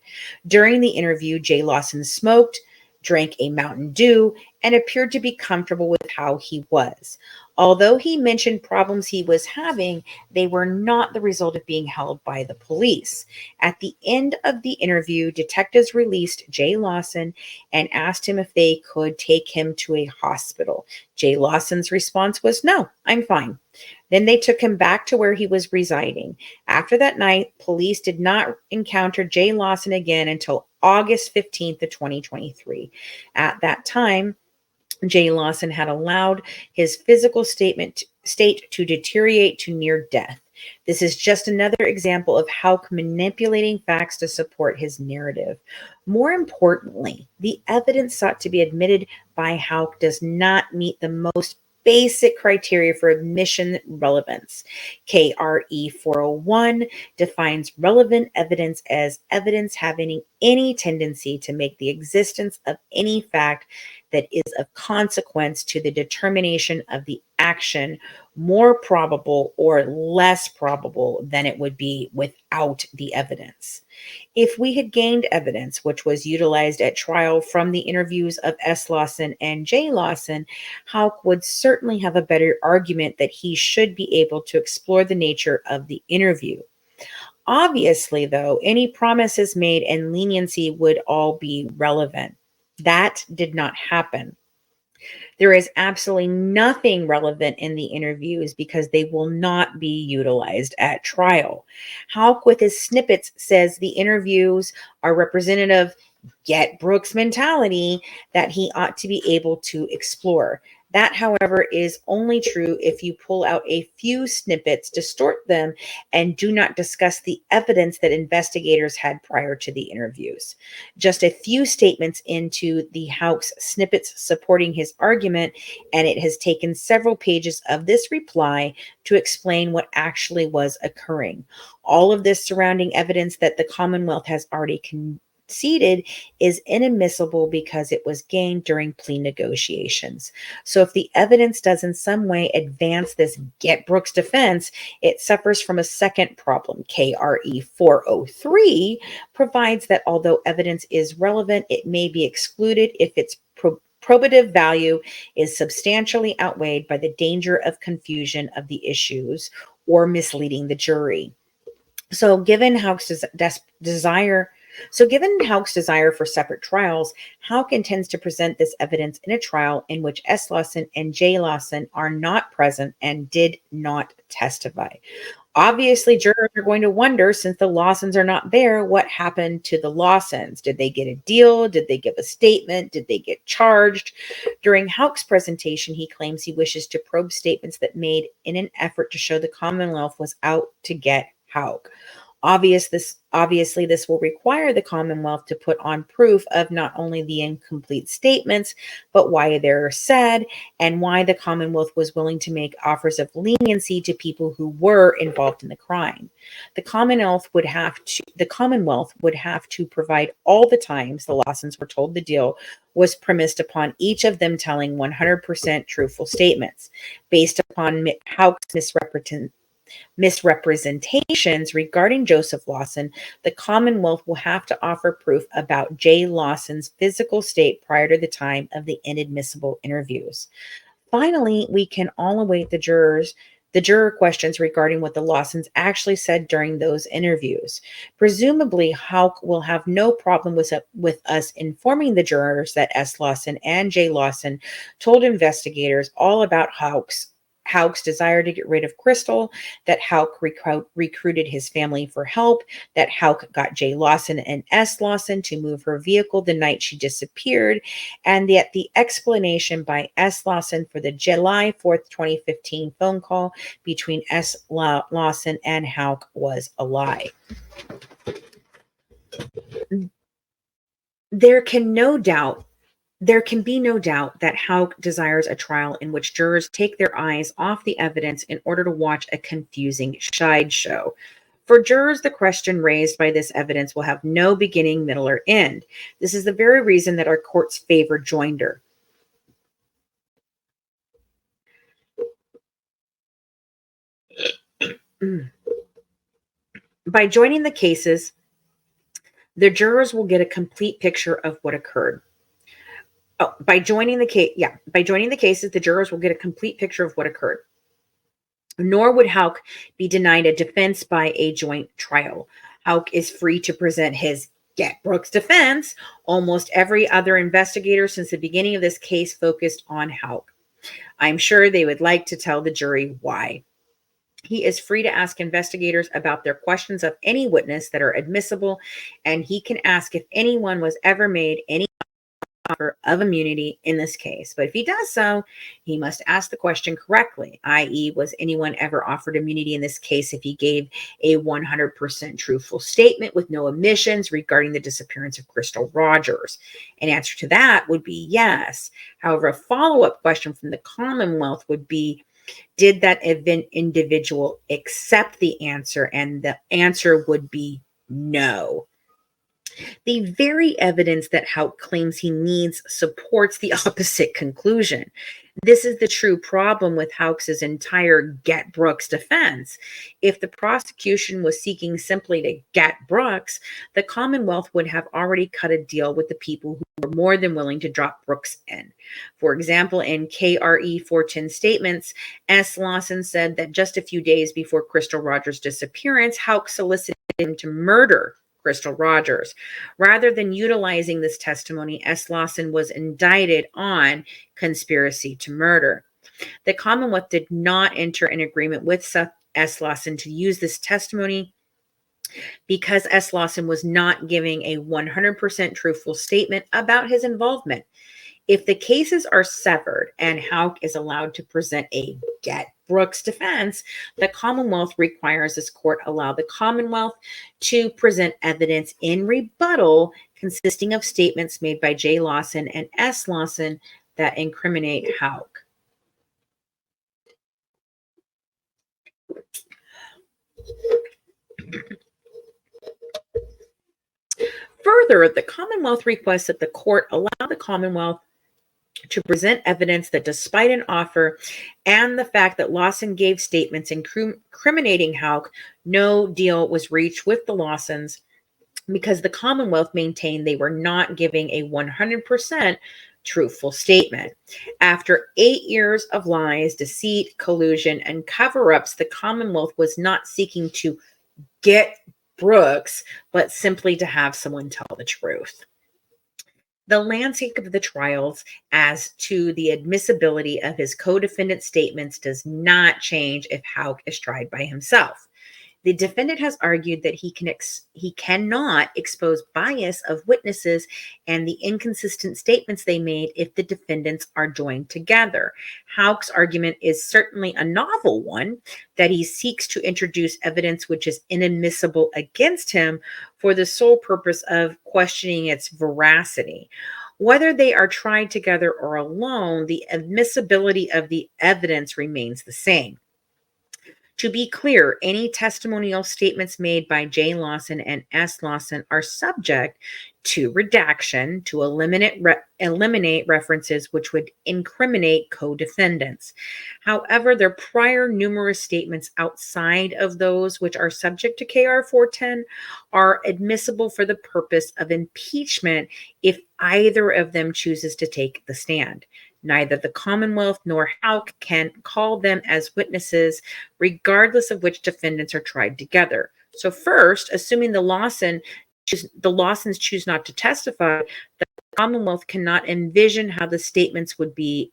During the interview, Jay Lawson smoked, drank a Mountain Dew, and appeared to be comfortable with how he was. Although he mentioned problems he was having, they were not the result of being held by the police. At the end of the interview, detectives released Jay Lawson and asked him if they could take him to a hospital. Jay Lawson's response was, "No, I'm fine." Then they took him back to where he was residing. After that night, police did not encounter Jay Lawson again until August 15th of 2023. At that time, Jay Lawson had allowed his physical state to deteriorate to near death. This is just another example of Houck manipulating facts to support his narrative. More importantly, the evidence sought to be admitted by Houck does not meet the most basic criteria for admission relevance. KRE 401 defines relevant evidence as evidence having any tendency to make the existence of any fact that is of consequence to the determination of the action more probable or less probable than it would be without the evidence. If we had gained evidence which was utilized at trial from the interviews of S. Lawson and J. Lawson, Houck would certainly have a better argument that he should be able to explore the nature of the interview. Obviously, though, any promises made and leniency would all be relevant. That did not happen. There is absolutely nothing relevant in the interviews because they will not be utilized at trial. Houck, with his snippets, says the interviews are representative, get Brooks mentality that he ought to be able to explore. That, however, is only true if you pull out a few snippets, distort them, and do not discuss the evidence that investigators had prior to the interviews. Just a few statements into the Houck's snippets supporting his argument, and it has taken several pages of this reply to explain what actually was occurring. All of this surrounding evidence that the Commonwealth has already conceded is inadmissible because it was gained during plea negotiations. So if the evidence does in some way advance this Get Brooks defense, it suffers from a second problem. KRE 403 provides that although evidence is relevant, it may be excluded if its probative value is substantially outweighed by the danger of confusion of the issues or misleading the jury. So, given Houck's desire for separate trials, Houck intends to present this evidence in a trial in which S. Lawson and J. Lawson are not present and did not testify. Obviously, jurors are going to wonder, since the Lawsons are not there, what happened to the Lawsons? Did they get a deal? Did they give a statement? Did they get charged? During Houck's presentation, he claims he wishes to probe statements that made in an effort to show the Commonwealth was out to get Houck. Obviously, this will require the Commonwealth to put on proof of not only the incomplete statements, but why they're said and why the Commonwealth was willing to make offers of leniency to people who were involved in the crime. The Commonwealth would have to provide all the times the Lawsons were told the deal was premised upon each of them telling 100% truthful statements. Based upon Houck's misrepresentations regarding Joseph Lawson, the Commonwealth will have to offer proof about J. Lawson's physical state prior to the time of the inadmissible interviews. Finally, we can all await the juror questions regarding what the Lawsons actually said during those interviews. Presumably, Houck will have no problem with us informing the jurors that S. Lawson and J. Lawson told investigators all about Houck's desire to get rid of Crystal, that Houck recruited his family for help, that Houck got J. Lawson and S. Lawson to move her vehicle the night she disappeared, and that the explanation by S. Lawson for the July 4th, 2015 phone call between S. Lawson and Houck was a lie. There can be no doubt that Houck desires a trial in which jurors take their eyes off the evidence in order to watch a confusing sideshow. For jurors, the question raised by this evidence will have no beginning, middle, or end. This is the very reason that our courts favor joinder. By joining the cases, the jurors will get a complete picture of what occurred. By joining the cases, the jurors will get a complete picture of what occurred. Nor would Houck be denied a defense by a joint trial. Houck is free to present his Get Brooks defense. Almost every other investigator since the beginning of this case focused on Houck. I'm sure they would like to tell the jury why. He is free to ask investigators about their questions of any witness that are admissible, and he can ask if anyone was ever made any offer of immunity in this case. But if he does so, he must ask the question correctly, i.e., was anyone ever offered immunity in this case if he gave a 100% truthful statement with no omissions regarding the disappearance of Crystal Rogers? An answer to that would be yes. However, a follow-up question from the Commonwealth would be, did that individual accept the answer? And the answer would be no. The very evidence that Houck claims he needs supports the opposite conclusion. This is the true problem with Houck's entire Get Brooks defense. If the prosecution was seeking simply to get Brooks, the Commonwealth would have already cut a deal with the people who were more than willing to drop Brooks in. For example, in KRE 410 statements, S. Lawson said that just a few days before Crystal Rogers' disappearance, Houck solicited him to murder Crystal Rogers. Rather than utilizing this testimony, S. Lawson was indicted on conspiracy to murder. The Commonwealth did not enter an agreement with S. Lawson to use this testimony because S. Lawson was not giving a 100% truthful statement about his involvement. If the cases are severed and Houck is allowed to present a get Brooks defense, the Commonwealth requires this court allow the Commonwealth to present evidence in rebuttal consisting of statements made by J. Lawson and S. Lawson that incriminate Houck. Further, the Commonwealth requests that the court allow the Commonwealth to present evidence that despite an offer and the fact that Lawson gave statements incriminating Houck, no deal was reached with the Lawsons because the Commonwealth maintained they were not giving a 100% truthful statement. After 8 years of lies, deceit, collusion, and cover-ups, the Commonwealth was not seeking to get Brooks, but simply to have someone tell the truth. The landscape of the trials as to the admissibility of his co-defendant statements does not change if Houck is tried by himself. The defendant has argued that he cannot expose bias of witnesses and the inconsistent statements they made if the defendants are joined together. Houck's argument is certainly a novel one, that he seeks to introduce evidence which is inadmissible against him for the sole purpose of questioning its veracity. Whether they are tried together or alone, the admissibility of the evidence remains the same. To be clear, any testimonial statements made by J. Lawson and S. Lawson are subject to redaction to eliminate references which would incriminate co-defendants. However, their prior numerous statements outside of those which are subject to KR 410 are admissible for the purpose of impeachment if either of them chooses to take the stand. Neither the Commonwealth nor Houck can call them as witnesses, regardless of which defendants are tried together. So first, assuming the Lawsons choose not to testify, the Commonwealth cannot envision how the statements would be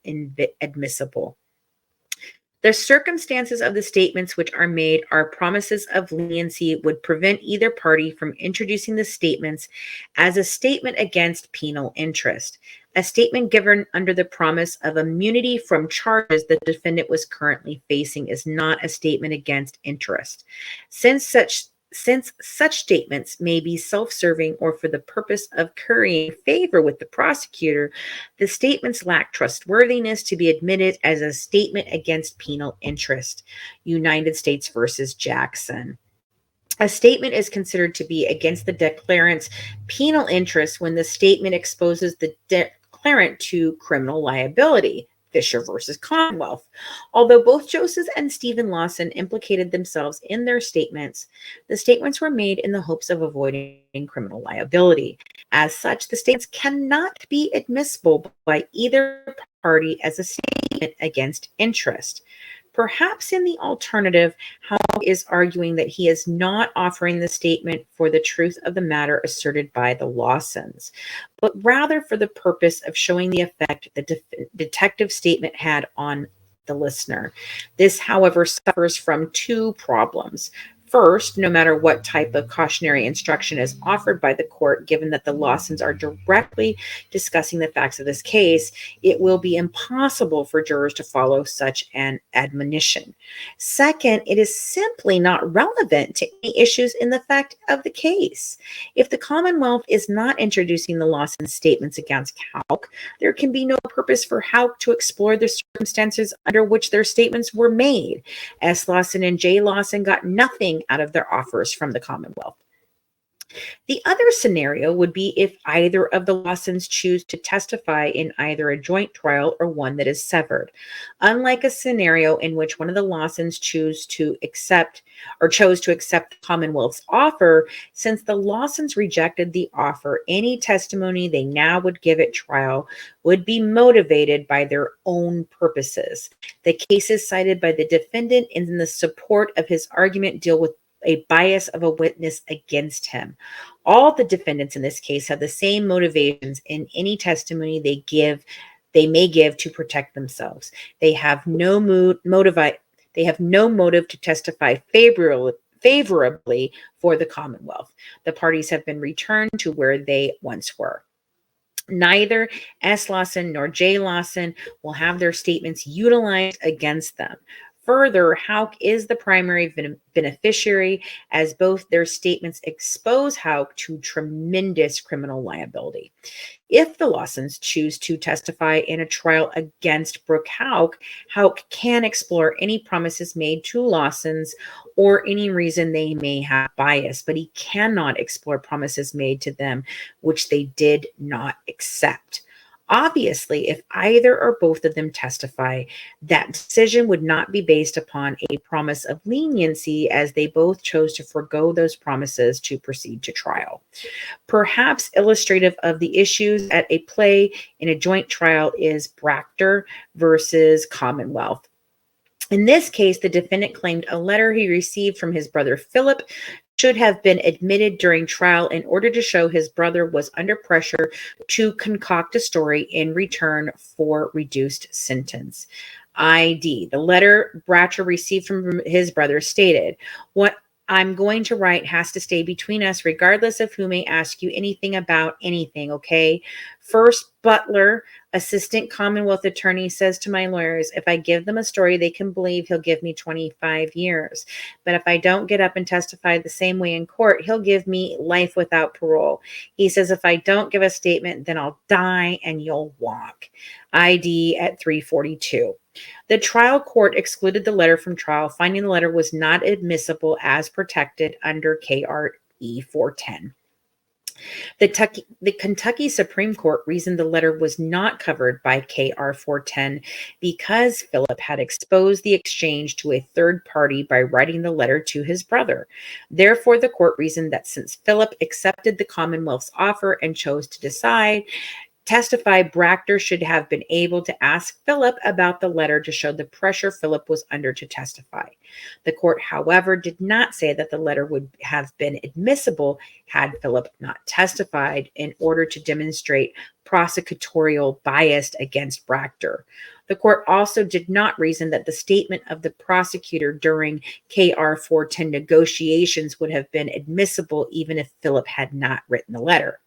admissible. The circumstances of the statements which are made are promises of leniency would prevent either party from introducing the statements as a statement against penal interest. A statement given under the promise of immunity from charges the defendant was currently facing is not a statement against interest. Since such statements may be self-serving or for the purpose of currying favor with the prosecutor, the statements lack trustworthiness to be admitted as a statement against penal interest. United States versus Jackson. A statement is considered to be against the declarant's penal interest when the statement exposes the declarant to criminal liability. Fisher versus Commonwealth. Although both Joseph and Stephen Lawson implicated themselves in their statements, the statements were made in the hopes of avoiding criminal liability. As such, the statements cannot be admissible by either party as a statement against interest. Perhaps in the alternative, Houck is arguing that he is not offering the statement for the truth of the matter asserted by the Lawsons, but rather for the purpose of showing the effect the detective statement had on the listener. This, however, suffers from two problems. First, no matter what type of cautionary instruction is offered by the court, given that the Lawsons are directly discussing the facts of this case, it will be impossible for jurors to follow such an admonition. Second, it is simply not relevant to any issues in the fact of the case. If the Commonwealth is not introducing the Lawsons' statements against Houck, there can be no purpose for Houck to explore the circumstances under which their statements were made. S. Lawson and J. Lawson got nothing out of their offers from the Commonwealth. The other scenario would be if either of the Lawsons choose to testify in either a joint trial or one that is severed. Unlike a scenario in which one of the Lawsons chose to accept the Commonwealth's offer, since the Lawsons rejected the offer, any testimony they now would give at trial would be motivated by their own purposes. The cases cited by the defendant in the support of his argument deal with a bias of a witness against him. All the defendants in this case have the same motivations in any testimony they may give to protect themselves. They have no motive to testify favorably for the Commonwealth. The parties have been returned to where they once were. Neither S. Lawson nor J. Lawson will have their statements utilized against them. Further, Houck is the primary beneficiary, as both their statements expose Houck to tremendous criminal liability. If the Lawsons choose to testify in a trial against Brooke Houck, Houck can explore any promises made to Lawsons or any reason they may have bias, but he cannot explore promises made to them which they did not accept. Obviously, if either or both of them testify, that decision would not be based upon a promise of leniency, as they both chose to forego those promises to proceed to trial. Perhaps illustrative of the issues at a play in a joint trial is Bractor versus Commonwealth. In this case, the defendant claimed a letter he received from his brother Philip should have been admitted during trial in order to show his brother was under pressure to concoct a story in return for reduced sentence. ID. The letter Bractor received from his brother stated, "What I'm going to write has to stay between us, regardless of who may ask you anything about anything, okay? First, Butler, assistant Commonwealth attorney, says to my lawyers, if I give them a story they can believe, he'll give me 25 years. But if I don't get up and testify the same way in court, he'll give me life without parole. He says if I don't give a statement, then I'll die and you'll walk." ID at 342. The trial court excluded the letter from trial, finding the letter was not admissible as protected under KRE 410. The Kentucky Supreme Court reasoned the letter was not covered by KR 410 because Philip had exposed the exchange to a third party by writing the letter to his brother. Therefore, the court reasoned that since Philip accepted the Commonwealth's offer and chose to testify, Bractor should have been able to ask Philip about the letter to show the pressure Philip was under to testify. The court, however, did not say that the letter would have been admissible had Philip not testified in order to demonstrate prosecutorial bias against Bractor. The court also did not reason that the statement of the prosecutor during KR 410 negotiations would have been admissible even if Philip had not written the letter.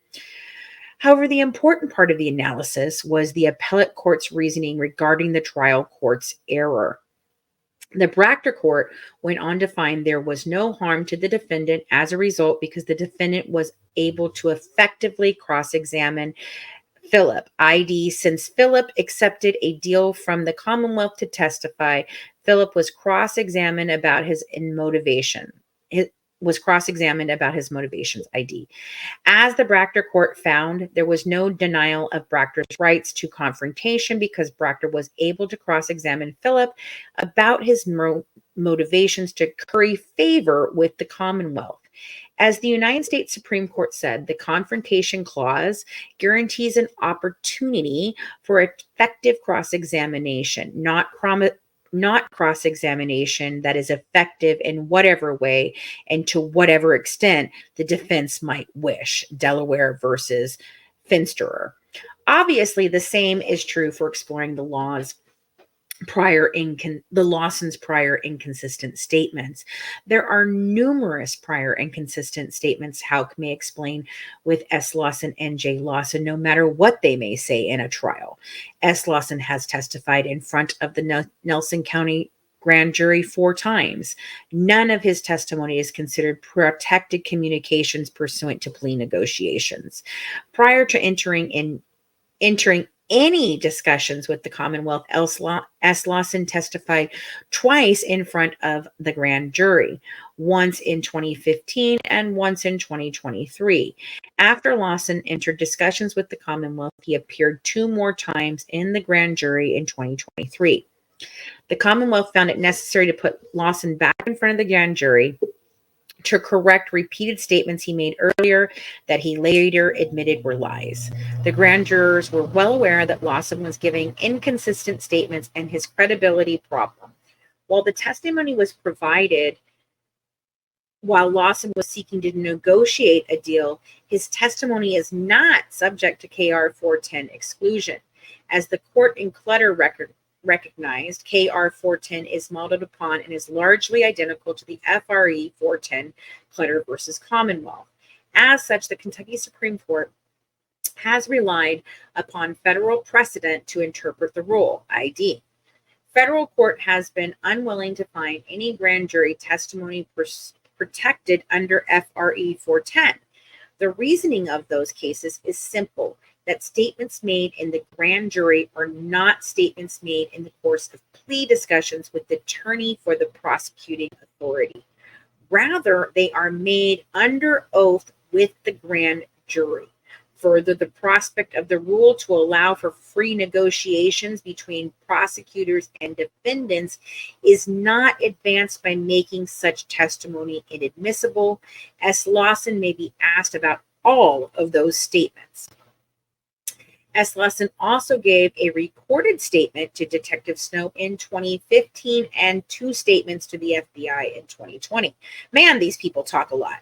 However, the important part of the analysis was the appellate court's reasoning regarding the trial court's error. The Bractor court went on to find there was no harm to the defendant as a result because the defendant was able to effectively cross-examine Philip. ID, since Philip accepted a deal from the Commonwealth to testify, Philip was cross-examined about his motivations. ID. As the Bractor court found, there was no denial of Bractor's rights to confrontation because Bractor was able to cross-examine Philip about his motivations to curry favor with the Commonwealth. As the United States Supreme Court said, the Confrontation Clause guarantees an opportunity for effective cross-examination, not cross-examination that is effective in whatever way and to whatever extent the defense might wish. Delaware versus Finsterer. Obviously, the same is true for exploring the Lawsons' prior inconsistent statements. There are numerous prior inconsistent statements Houck may explain with S. Lawson and J. Lawson, no matter what they may say in a trial. S. Lawson has testified in front of the Nelson County grand jury 4 times. None of his testimony is considered protected communications pursuant to plea negotiations. Prior to entering any discussions with the Commonwealth, S. Lawson testified twice in front of the grand jury, once in 2015 and once in 2023. After Lawson entered discussions with the Commonwealth, he appeared 2 more times in the grand jury in 2023. The Commonwealth found it necessary to put Lawson back in front of the grand jury to correct repeated statements he made earlier that he later admitted were lies. The grand jurors were well aware that Lawson was giving inconsistent statements and his credibility problem. While the testimony was provided while Lawson was seeking to negotiate a deal, his testimony is not subject to KR 410 exclusion. As the court in Clutter recognized, KR 410 is modeled upon and is largely identical to the FRE 410 Clutter versus Commonwealth. As such, the Kentucky Supreme Court has relied upon federal precedent to interpret the rule, i.d. Federal court has been unwilling to find any grand jury testimony protected under FRE 410. The reasoning of those cases is simple, that statements made in the grand jury are not statements made in the course of plea discussions with the attorney for the prosecuting authority. Rather, they are made under oath with the grand jury. Further, the prospect of the rule to allow for free negotiations between prosecutors and defendants is not advanced by making such testimony inadmissible, as Lawson may be asked about all of those statements. S. Lawson also gave a recorded statement to Detective Snow in 2015 and 2 statements to the FBI in 2020. Man, these people talk a lot.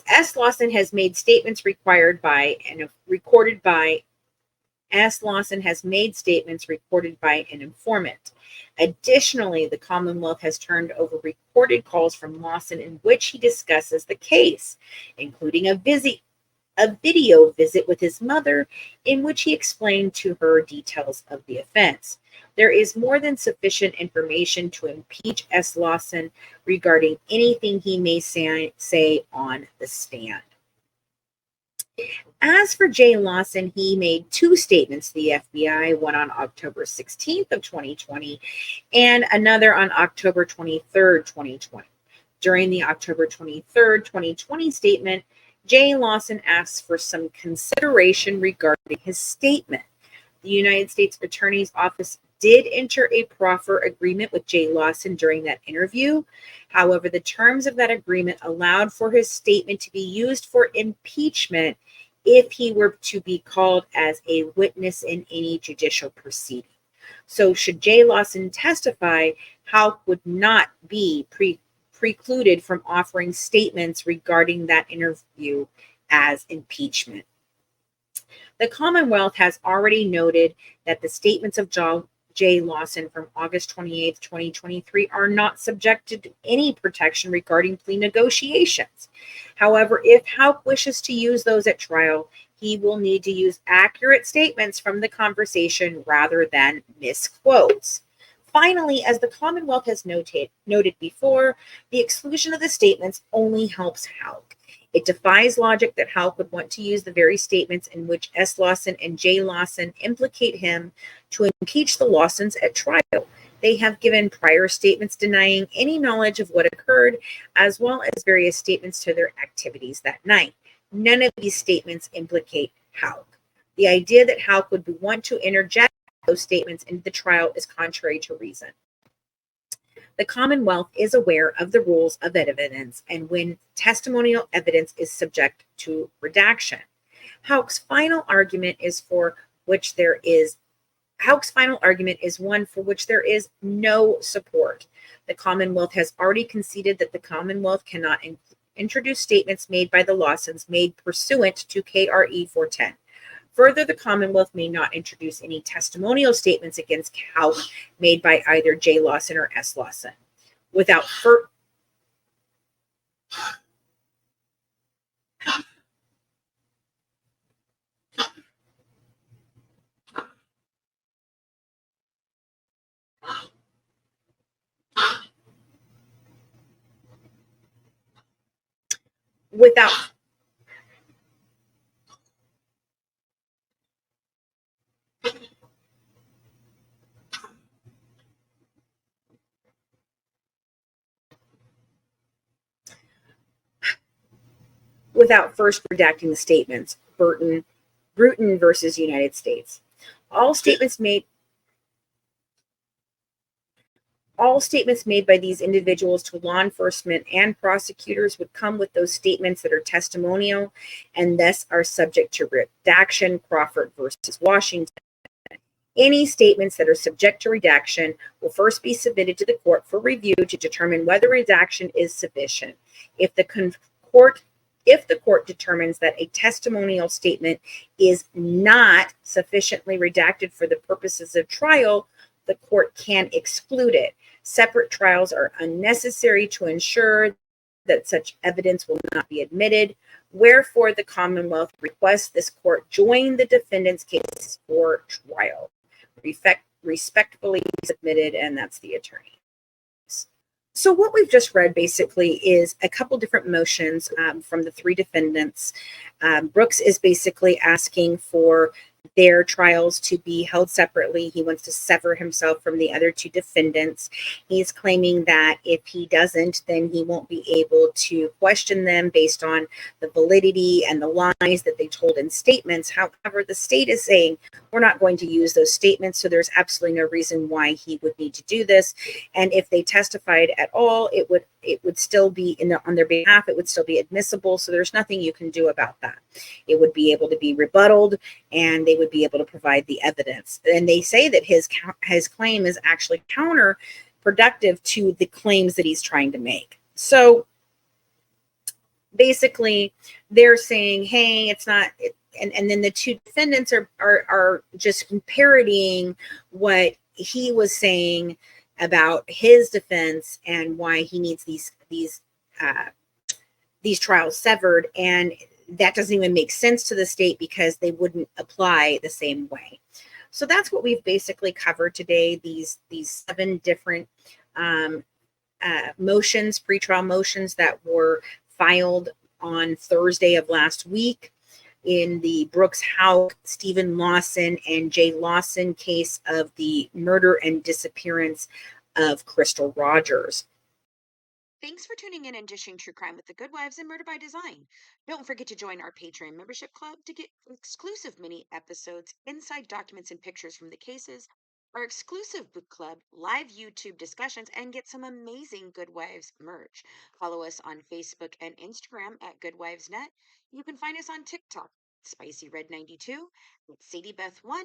S. Lawson has made statements recorded by an informant. Additionally, the Commonwealth has turned over recorded calls from Lawson in which he discusses the case, including a video visit with his mother in which he explained to her details of the offense. There is more than sufficient information to impeach S. Lawson regarding anything he may say on the stand. As for J. Lawson, he made 2 statements to the FBI, one on October 16th of 2020 and another on October 23rd, 2020. During the October 23rd, 2020 statement, J. Lawson asks for some consideration regarding his statement. The United States Attorney's Office did enter a proffer agreement with J. Lawson during that interview. However, the terms of that agreement allowed for his statement to be used for impeachment if he were to be called as a witness in any judicial proceeding. So should J. Lawson testify, Houck would not be precluded from offering statements regarding that interview as impeachment. The Commonwealth has already noted that the statements of J. Lawson from August 28, 2023 are not subjected to any protection regarding plea negotiations. However, if Houck wishes to use those at trial, he will need to use accurate statements from the conversation rather than misquotes. Finally, as the Commonwealth has noted before, the exclusion of the statements only helps Houck. It defies logic that Houck would want to use the very statements in which S. Lawson and J. Lawson implicate him to impeach the Lawsons at trial. They have given prior statements denying any knowledge of what occurred, as well as various statements to their activities that night. None of these statements implicate Houck. The idea that Houck would want to interject those statements into the trial is contrary to reason. The Commonwealth is aware of the rules of evidence and when testimonial evidence is subject to redaction. Houck's final argument is one for which there is no support. The Commonwealth has already conceded that the Commonwealth cannot introduce statements made by the Lawsons made pursuant to KRE 410. Further, the Commonwealth may not introduce any testimonial statements against Houck made by either J. Lawson or S. Lawson. Without first redacting the statements. Bruton versus United States. All statements made by these individuals to law enforcement and prosecutors would come with those statements that are testimonial and thus are subject to redaction. Crawford versus Washington. Any statements that are subject to redaction will first be submitted to the court for review to determine whether redaction is sufficient. If the court determines that a testimonial statement is not sufficiently redacted for the purposes of trial, the court can exclude it. Separate trials are unnecessary to ensure that such evidence will not be admitted. Wherefore, the Commonwealth requests this court join the defendant's case for trial. Respectfully submitted, and that's the attorney. So what we've just read basically is a couple different motions from the three defendants. Brooks is basically asking for their trials to be held separately. He wants to sever himself from the other two defendants. He's claiming that if he doesn't, then he won't be able to question them based on the validity and the lies that they told in statements. However, the state is saying we're not going to use those statements, so there's absolutely no reason why he would need to do this. And if they testified at all, it would still be on their behalf. It would still be admissible. So there's nothing you can do about that. It would be able to be rebutted, and they would be able to provide the evidence. And they say that his claim is actually counterproductive to the claims that he's trying to make. So basically, they're saying, "Hey, it's not." And then the two defendants are just parodying what he was saying about his defense and why he needs these trials severed, and that doesn't even make sense to the state because they wouldn't apply the same way. So that's what we've basically covered today. These 7 different motions, pretrial motions that were filed on Thursday of last week in the Brooks, Houck, Stephen Lawson, and Jay Lawson case of the murder and disappearance of Crystal Rogers. Thanks for tuning in and dishing true crime with the Good Wives and Murder by Design. Don't forget to join our Patreon membership club to get exclusive mini episodes, inside documents and pictures from the cases, our exclusive book club, live YouTube discussions, and get some amazing Good Wives merch. Follow us on Facebook and Instagram at Good Wives Net. You can find us on TikTok, Spicy Red 92, at Sadie Beth 1,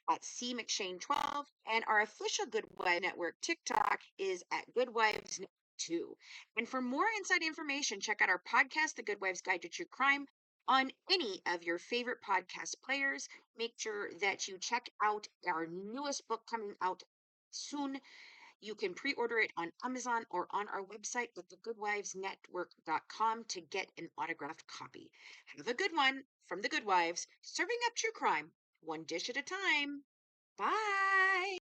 at C McShane 12, and our official Good Wives Network TikTok is at Good Wives Net 2. And for more inside information, check out our podcast, The Good Wives Guide to True Crime, on any of your favorite podcast players. Make sure that you check out our newest book coming out soon. You can pre-order it on Amazon or on our website at thegoodwivesnetwork.com to get an autographed copy. Have a good one from The Good Wives, serving up true crime, one dish at a time. Bye.